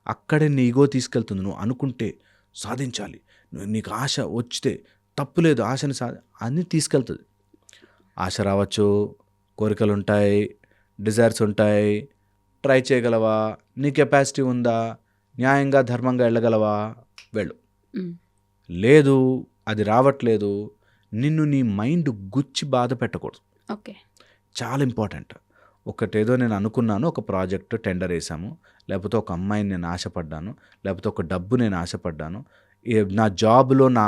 అక్కడే నీ ఈగో తీసుకెళ్తుంది. నువ్వు అనుకుంటే సాధించాలి, నీకు ఆశ వచ్చితే తప్పులేదు, ఆశని అన్నీ తీసుకెళ్తుంది. ఆశ రావచ్చు, కోరికలు ఉంటాయి, డిజైర్స్ ఉంటాయి, ట్రై చేయగలవా, నీ కెపాసిటీ ఉందా, న్యాయంగా ధర్మంగా వెళ్ళగలవా, వెళ్ళు. లేదు అది రావట్లేదు, నిన్ను నీ మైండ్ గుచ్చి బాధ పెట్టకూడదు. చాలా ఇంపార్టెంట్. ఒకటేదో నేను అనుకున్నాను, ఒక ప్రాజెక్ట్ టెండర్ వేసాము, లేకపోతే ఒక అమ్మాయిని నేను ఆశపడ్డాను, లేకపోతే ఒక డబ్బు నేను ఆశపడ్డాను, నా జాబ్లో నా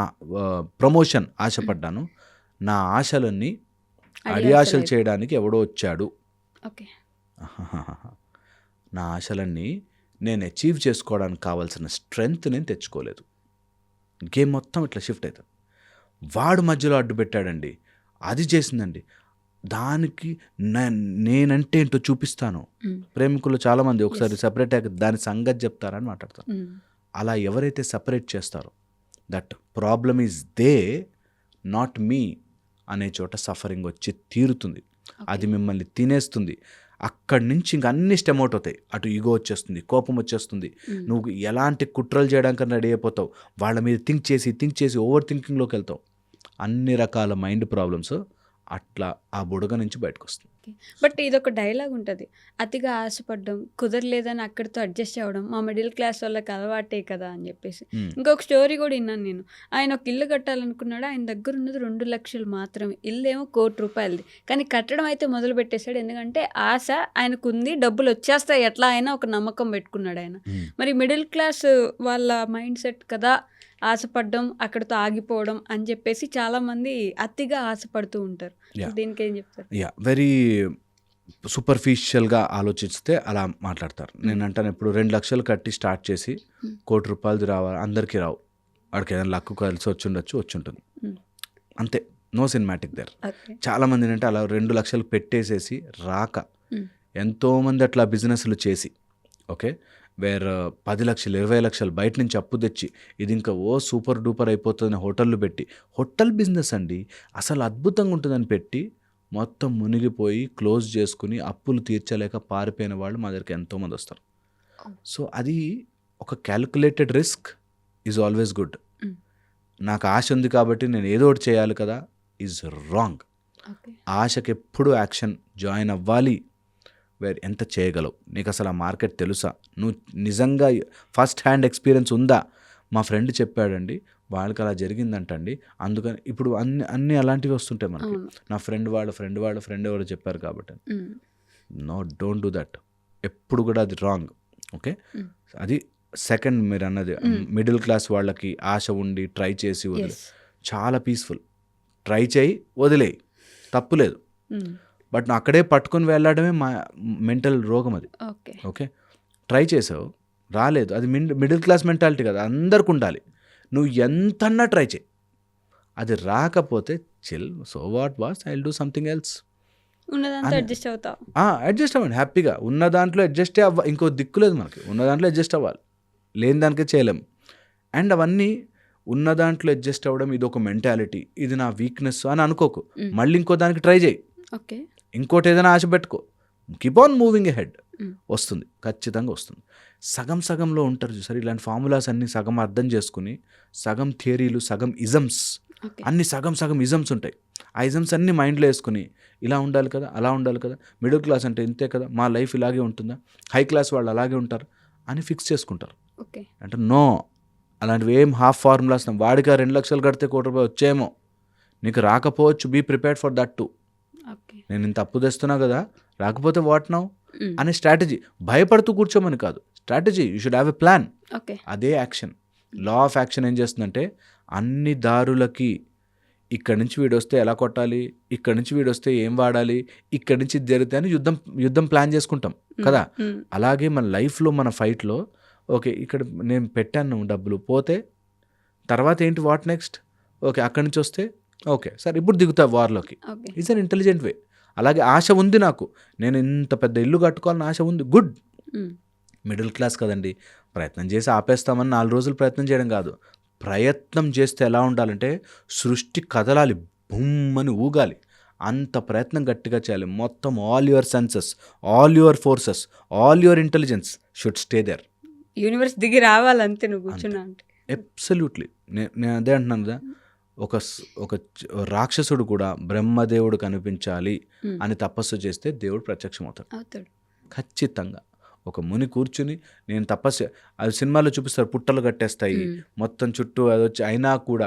ప్రమోషన్ ఆశపడ్డాను, నా ఆశలన్నీ అడియాశలు చేయడానికి ఎవడో వచ్చాడు. నా ఆశలన్నీ నేను అచీవ్ చేసుకోవడానికి కావాల్సిన స్ట్రెంగ్త్ నేను తెచ్చుకోలేదు. గేమ్ మొత్తం ఇట్లా షిఫ్ట్ అవుతుంది. వాడు మధ్యలో అడ్డు పెట్టాడండి, అది చేసిందండి, దానికి నేనంటే ఏంటో చూపిస్తాను. ప్రేమికులు చాలామంది ఒకసారి సపరేట్ అయ్యాక దాని సంగతి చెప్తారని మాట్లాడతారు. అలా ఎవరైతే సపరేట్ చేస్తారో that problem is they not me అనే చోట సఫరింగ్ వచ్చి తీరుతుంది. అది మిమ్మల్ని తినేస్తుంది. అక్కడి నుంచి ఇంక అన్ని స్టెమౌట్ అవుతాయి. అటు ఈగో వచ్చేస్తుంది, కోపం వచ్చేస్తుంది, నువ్వు ఎలాంటి కుట్రలు చేయడానికి రెడీ అయిపోతావు, వాళ్ళ మీద థింక్ చేసి ఓవర్ థింకింగ్లోకి వెళ్తావు. అన్ని రకాల మైండ్ ప్రాబ్లమ్స్ అట్లా ఆ బుడగ నుంచి బయటకు వస్తుంది. బట్ ఇదొక డైలాగ్ ఉంటుంది, అతిగా ఆశపడ్డం, కుదరలేదని అక్కడితో అడ్జస్ట్ అవ్వడం మా మిడిల్ క్లాస్ వాళ్ళకి అలవాటే కదా అని చెప్పేసి. ఇంకొక స్టోరీ కూడా విన్నాను నేను. ఆయన ఒక ఇల్లు కట్టాలనుకున్నాడు, ఆయన దగ్గర ఉన్నది 2 లక్షలు మాత్రమే. ఇల్లు ఏమో ₹1,00,00,000, కానీ కట్టడం అయితే మొదలు పెట్టేశాడు. ఎందుకంటే ఆశ ఆయనకు ఉంది, డబ్బులు వచ్చేస్తాయి ఎట్లా అయినా ఒక నమ్మకం పెట్టుకున్నాడు ఆయన. మరి మిడిల్ క్లాస్ వాళ్ళ మైండ్ సెట్ కదా ఆశపడ్డం, అక్కడితో ఆగిపోవడం అని చెప్పేసి చాలా మంది అతిగా ఆశపడుతూ ఉంటారు. దీనికి ఏం చెప్తారు? వెరీ సూపర్ఫిషియల్గా ఆలోచిస్తే అలా మాట్లాడతారు. నేను అంటాను ఎప్పుడు 2 లక్షలు కట్టి స్టార్ట్ చేసి ₹1,00,00,000 రావాలి, అందరికీ రావు. వాడికి ఏదైనా లక్కు కలిసి వచ్చి ఉంటుంది అంతే. No cinematic there. చాలామంది ఏంటంటే అలా 2 లక్షలు పెట్టేసేసి రాక, ఎంతోమంది అట్లా బిజినెస్లు చేసి ఓకే వేరే 10 లక్షలు 20 లక్షలు బయట నుంచి అప్పు తెచ్చి ఇది ఇంకా సూపర్ డూపర్ అయిపోతుందని హోటళ్ళు పెట్టి, హోటల్ బిజినెస్ అండి అసలు అద్భుతంగా ఉంటుందని పెట్టి మొత్తం మునిగిపోయి క్లోజ్ చేసుకుని అప్పులు తీర్చలేక పారిపోయిన వాళ్ళు మా దగ్గరికి ఎంతోమంది వస్తారు. సో అది ఒక calculated risk is always good. నాకు ఆశ ఉంది కాబట్టి నేను ఏదో ఒకటి చేయాలి కదా ఈజ్ రాంగ్. ఆశకి ఎప్పుడు యాక్షన్ జాయిన్ అవ్వాలి. ఎంత చేయగలవు, నీకు అసలు ఆ మార్కెట్ తెలుసా, నువ్వు నిజంగా ఫస్ట్ హ్యాండ్ ఎక్స్పీరియన్స్ ఉందా. మా ఫ్రెండ్ చెప్పాడండి, వాళ్ళకి అలా జరిగిందంటండి, అందుకని ఇప్పుడు అన్ని అలాంటివి వస్తుంటాయి మనకి. నా ఫ్రెండ్ ఎవరు చెప్పారు కాబట్టి. No, don't do that. ఎప్పుడు కూడా అది రాంగ్. ఓకే, అది సెకండ్ మీరు అన్నది మిడిల్ క్లాస్ వాళ్ళకి ఆశ ఉండి ట్రై చేసి వదిలే చాలా పీస్ఫుల్. ట్రై చేయి, వదిలేయి, తప్పులేదు. బట్ నువ్వు అక్కడే పట్టుకొని వెళ్ళడమే మా మెంటల్ రోగం అది. ఓకే, ట్రై చేసావు రాలేదు, అది మిడిల్ క్లాస్ మెంటాలిటీ కదా, అందరికి ఉండాలి. నువ్వు ఎంతన్నా ట్రై చేయి, అది రాకపోతే chill, so what was, I will do something else. Adjust అవ్వండి హ్యాపీగా. ఉన్న దాంట్లో అడ్జస్టే ఇంకో దిక్కులేదు మనకి. ఉన్న దాంట్లో అడ్జస్ట్ అవ్వాలి, లేని దానికే చేయలేము. అండ్ అవన్నీ ఉన్న దాంట్లో అడ్జస్ట్ అవ్వడం ఇది ఒక మెంటాలిటీ, ఇది నా వీక్నెస్ అని అనుకోకు. మళ్ళీ ఇంకో దానికి ట్రై చేయి, ఇంకోటి ఏదైనా ఆశ పెట్టుకో, కీప్ ఆన్ మూవింగ్ ఎహెడ్. వస్తుంది, ఖచ్చితంగా వస్తుంది. సగంలో ఉంటారు చూసారు ఇలాంటి ఫార్ములాస్ అన్ని. సగం అర్థం చేసుకుని, సగం థియరీలు, సగం ఇజమ్స్, అన్ని సగం ఇజమ్స్ ఉంటాయి. ఆ ఇజమ్స్ అన్ని మైండ్లో వేసుకుని ఇలా ఉండాలి కదా, అలా ఉండాలి కదా, మిడిల్ క్లాస్ అంటే ఇంతే కదా, మా లైఫ్ ఇలాగే ఉంటుందా, హై క్లాస్ వాళ్ళు అలాగే ఉంటారు అని ఫిక్స్ చేసుకుంటారు. అంటే నో, అలాంటివి ఏం హాఫ్ ఫార్ములాస్. వాడికి 2 లక్షలు కడితే ₹1,00,00,000 వచ్చేమో, నీకు రాకపోవచ్చు. Be prepared for that too. నేను ఇంత అప్పు తెస్తున్నా కదా, రాకపోతే వాట్ నౌ అనే స్ట్రాటజీ. భయపడుతూ కూర్చోమని కాదు, strategy. You should have a plan. అదే యాక్షన్. లా ఆఫ్ యాక్షన్ ఏం చేస్తుందంటే అన్ని దారులకి ఇక్కడి నుంచి వీడు వస్తే ఎలా కొట్టాలి, ఇక్కడి నుంచి వీడు వస్తే ఏం వాడాలి, ఇక్కడి నుంచి ఇది జరిగితే అని యుద్ధం ప్లాన్ చేసుకుంటాం కదా. అలాగే మన లైఫ్లో మన ఫైట్లో ఓకే ఇక్కడ నేను పెట్టాను డబ్బులు, పోతే తర్వాత ఏంటి, వాట్ నెక్స్ట్, ఓకే అక్కడి నుంచి వస్తే ఓకే సరే ఇప్పుడు దిగుతా వార్లోకి. It's an intelligent way. అలాగే ఆశ ఉంది నాకు, నేను ఇంత పెద్ద ఇల్లు కట్టుకోవాలని ఆశ ఉంది, గుడ్. మిడిల్ క్లాస్ కదండి, ప్రయత్నం చేసి ఆపేస్తామని 4 రోజులు ప్రయత్నం చేయడం కాదు. ప్రయత్నం చేస్తే ఎలా ఉండాలంటే సృష్టి కదలాలి, బుమ్మని ఊగాలి. అంత ప్రయత్నం గట్టిగా చేయాలి. మొత్తం all your senses, all your forces, all your intelligence should stay there. Universe దిగి రావాలంతే నువ్వు కూర్చున్నా అంటే. అబ్సల్యూట్లీ. నేను అదే అంటున్నాను కదా, ఒక రాక్షసుడు కూడా బ్రహ్మదేవుడు కనిపించాలి అని తపస్సు చేస్తే దేవుడు ప్రత్యక్షం అవుతాడు ఖచ్చితంగా. ఒక ముని కూర్చుని నేను తపస్సు, అది సినిమాలో చూపిస్తారు, పుట్టలు కట్టేస్తాయి మొత్తం చుట్టూ, అది వచ్చి అయినా కూడా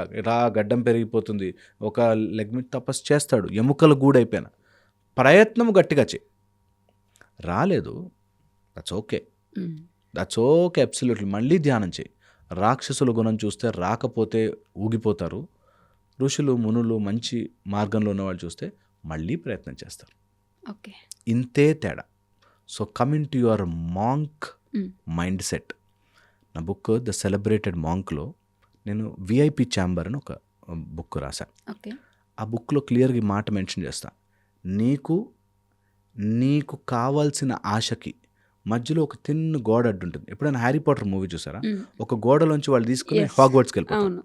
గడ్డం పెరిగిపోతుంది, ఒక లెగ్ మీద తపస్సు చేస్తాడు, ఎముకలు గూడైపోయినా. ప్రయత్నం గట్టిగా చేయి, రాలేదు, దట్స్ ఓకే అబ్సల్యూట్లీ. మళ్ళీ ధ్యానం చేయి. రాక్షసుల గుణం చూస్తే రాకపోతే ఊగిపోతారు, ఋషులు మునులు మంచి మార్గంలో ఉన్నవాళ్ళు చూస్తే మళ్ళీ ప్రయత్నం చేస్తారు. ఇంతే తేడా. So coming to your monk mind set. నా బుక్ ద సెలబ్రేటెడ్ మాంక్లో నేను విఐపి ఛాంబర్ అని ఒక బుక్ రాశాను. ఆ బుక్లో క్లియర్గా ఈ మాట మెన్షన్ చేస్తాను, నీకు కావాల్సిన ఆశకి మధ్యలో ఒక తిన్న గోడ అడ్డు ఉంటుంది. ఎప్పుడైనా హ్యారీ పాటర్ మూవీ చూసారా? ఒక గోడలోంచి వాళ్ళు తీసుకుని హాగ్వర్ట్స్కి వెళ్ళిపోతారు. అవును.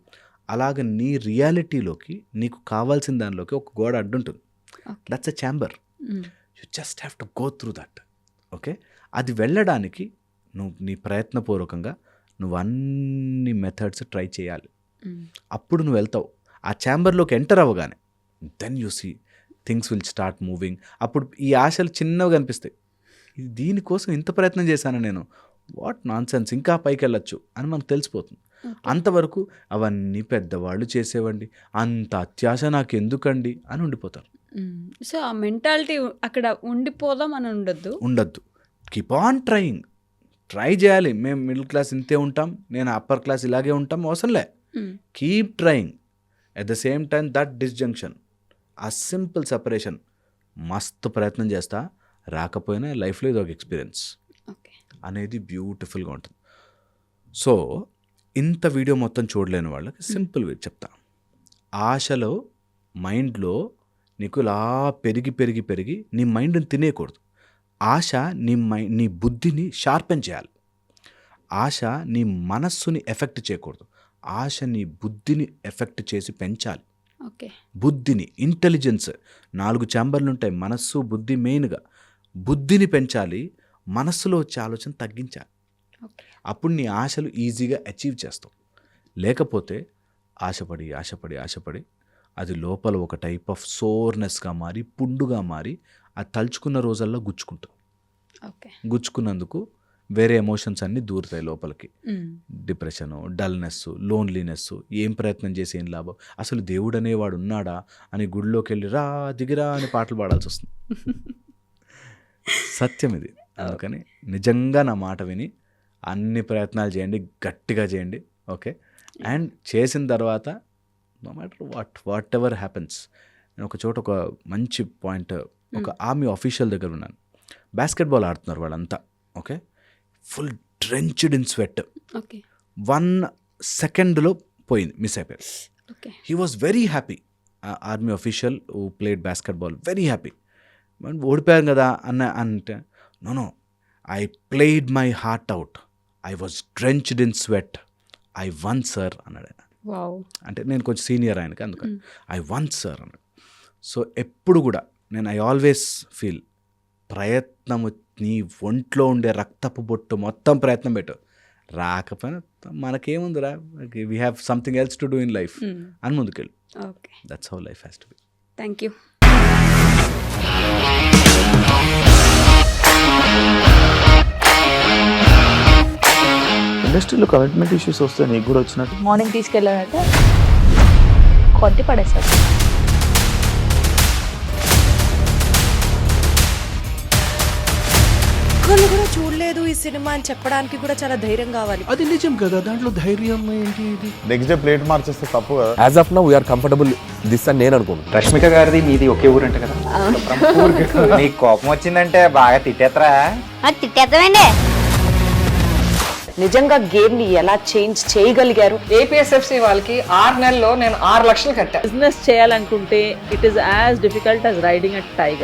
అలాగే నీ రియాలిటీలోకి నీకు కావాల్సిన దానిలోకి ఒక గోడ అడ్డు ఉంటుంది. That's a chamber. You just have to go through that. Okay, అది వెళ్ళడానికి నువ్వు నీ ప్రయత్నపూర్వకంగా నువ్వు అన్ని మెథడ్స్ ట్రై చేయాలి. అప్పుడు నువ్వు వెళ్తావు. ఆ ఛాంబర్లోకి ఎంటర్ అవ్వగానే then you see things will start moving. అప్పుడు ఈ ఆశలు చిన్నగా కనిపిస్తాయి. దీనికోసం ఇంత ప్రయత్నం చేశాను నేను, వాట్ నాన్ సెన్స్, ఇంకా పైకి వెళ్ళొచ్చు అని మనకు తెలిసిపోతుంది. అంతవరకు అవన్నీ పెద్దవాళ్ళు చేసేవండి, అంత అత్యాశ నాకు ఎందుకండి అని ఉండిపోతారు. సో ఆ మెంటాలిటీ అక్కడ ఉండిపోదాం అని ఉండద్దు. కీప్ ఆన్ ట్రయింగ్, ట్రై చేయాలి. మేము మిడిల్ క్లాస్ ఇంతే ఉంటాం, నేను అప్పర్ క్లాస్ ఇలాగే ఉంటాం, అవసరంలే. Keep trying. At the same time that disjunction, ఆ సింపుల్ సెపరేషన్, మస్తు ప్రయత్నం చేస్తా, రాకపోయినా లైఫ్లో ఇది ఒక ఎక్స్పీరియన్స్ అనేది బ్యూటిఫుల్గా ఉంటుంది. సో ఇంత వీడియో మొత్తం చూడలేని వాళ్ళకి సింపుల్ వే చెప్తా. ఆశలో మైండ్లో నీకు ఇలా పెరిగి పెరిగి పెరిగి నీ మైండ్ని తినేయకూడదు. ఆశ నీ బుద్ధిని షార్పెన్ చేయాలి. ఆశ నీ మనస్సుని ఎఫెక్ట్ చేయకూడదు. ఆశ నీ బుద్ధిని ఎఫెక్ట్ చేసి పెంచాలి. బుద్ధిని, ఇంటెలిజెన్స్, 4 ఛాంబర్లు ఉంటాయి, మనస్సు బుద్ధి. మెయిన్గా బుద్ధిని పెంచాలి, మనస్సులో వచ్చే ఆలోచన తగ్గించాలి. అప్పుడు నీ ఆశలు ఈజీగా అచీవ్ చేస్తావు. లేకపోతే ఆశపడి ఆశపడి ఆశపడి అది లోపల ఒక టైప్ ఆఫ్ సోర్నెస్గా మారి, పుండుగా మారి, అది తలుచుకున్న రోజుల్లో గుచ్చుకుంటుంది. గుచ్చుకున్నందుకు వేరే ఎమోషన్స్ అన్నీ దూరుతాయి లోపలికి. డిప్రెషను, డల్నెస్, లోన్లీనెస్, ఏం ప్రయత్నం చేసి ఏం లాభం, అసలు దేవుడు అనేవాడు ఉన్నాడా అని గుడిలోకి వెళ్ళి రా దిగిరా అని పాటలు పాడాల్సి వస్తుంది. సత్యం ఇది. అందుకని నిజంగా నా మాట విని అన్ని ప్రయత్నాలు చేయండి, గట్టిగా చేయండి. ఓకే, అండ్ చేసిన తర్వాత no matter whatever happens. నేను ఒక చోట ఒక మంచి పాయింట్, ఒక ఆర్మీ ఆఫీషియల్ దగ్గర ఉన్నాను. బాస్కెట్బాల్ ఆడుతున్నారు వాళ్ళంతా. Okay, full drenched in sweat. 1 సెకండ్లో పోయింది, మిస్ అయిపోయారు. He was very happy. Army official who played basketball, very happy. ఓడిపోయాం కదా అంటే, no I played my heart out, I was drenched in sweat, I won sir అన్నాడు ఆయన. అంటే నేను కొంచెం సీనియర్ ఆయనకి, అందుకని ఐ వన్ సార్ అన్నాడు. సో ఎప్పుడు కూడా నేను ఐ ఆల్వేస్ ఫీల్, ప్రయత్నము నీ ఒంట్లో ఉండే రక్తపు బొట్టు మొత్తం ప్రయత్నం పెట్టు, రాకపోయినా మనకేముందిరా, we have something else to do in life అని ముందుకెళ్ళు. That's how life has to be. Thank you. ఇండస్ట్రీలో కమిట్మెంట్ ఇష్యూస్ వస్తే నీకు కూడా వచ్చినట్టు? మార్నింగ్ తీసుకెళ్ళానంటే కొట్టి పడేస్తారు. ఒక్కళ్ళు కూడా చూడలేదు ఈ సినిమా అని చెప్పడానికి కూడా చాలా ధైర్యం కావాలి. అది నిజం కదా, దాంట్లో ధైర్యం ఏంటి? నెక్స్ట్ డే ప్లేట్ మార్చేస్తే తప్పు కదా. As of now we are comfortable this అని నేను అనుకుంటున్నాను. రష్మిక గారిది మీది ఒకే ఊరు అంట కదా? నీకు కోపం వచ్చిందంటే బాగా తిట్టేత్తరా? తిట్టేద్దామండి. నిజంగా గేమ్ ని ఎలా చేంజ్ చేయగలిగారు? ఏపీఎస్ఎఫ్సి వాళ్ళకి 6 నెలల్లో నేను 6 లక్షలు కట్టా. బిజినెస్ చేయాలనుకుంటే it is as difficult as riding a tiger.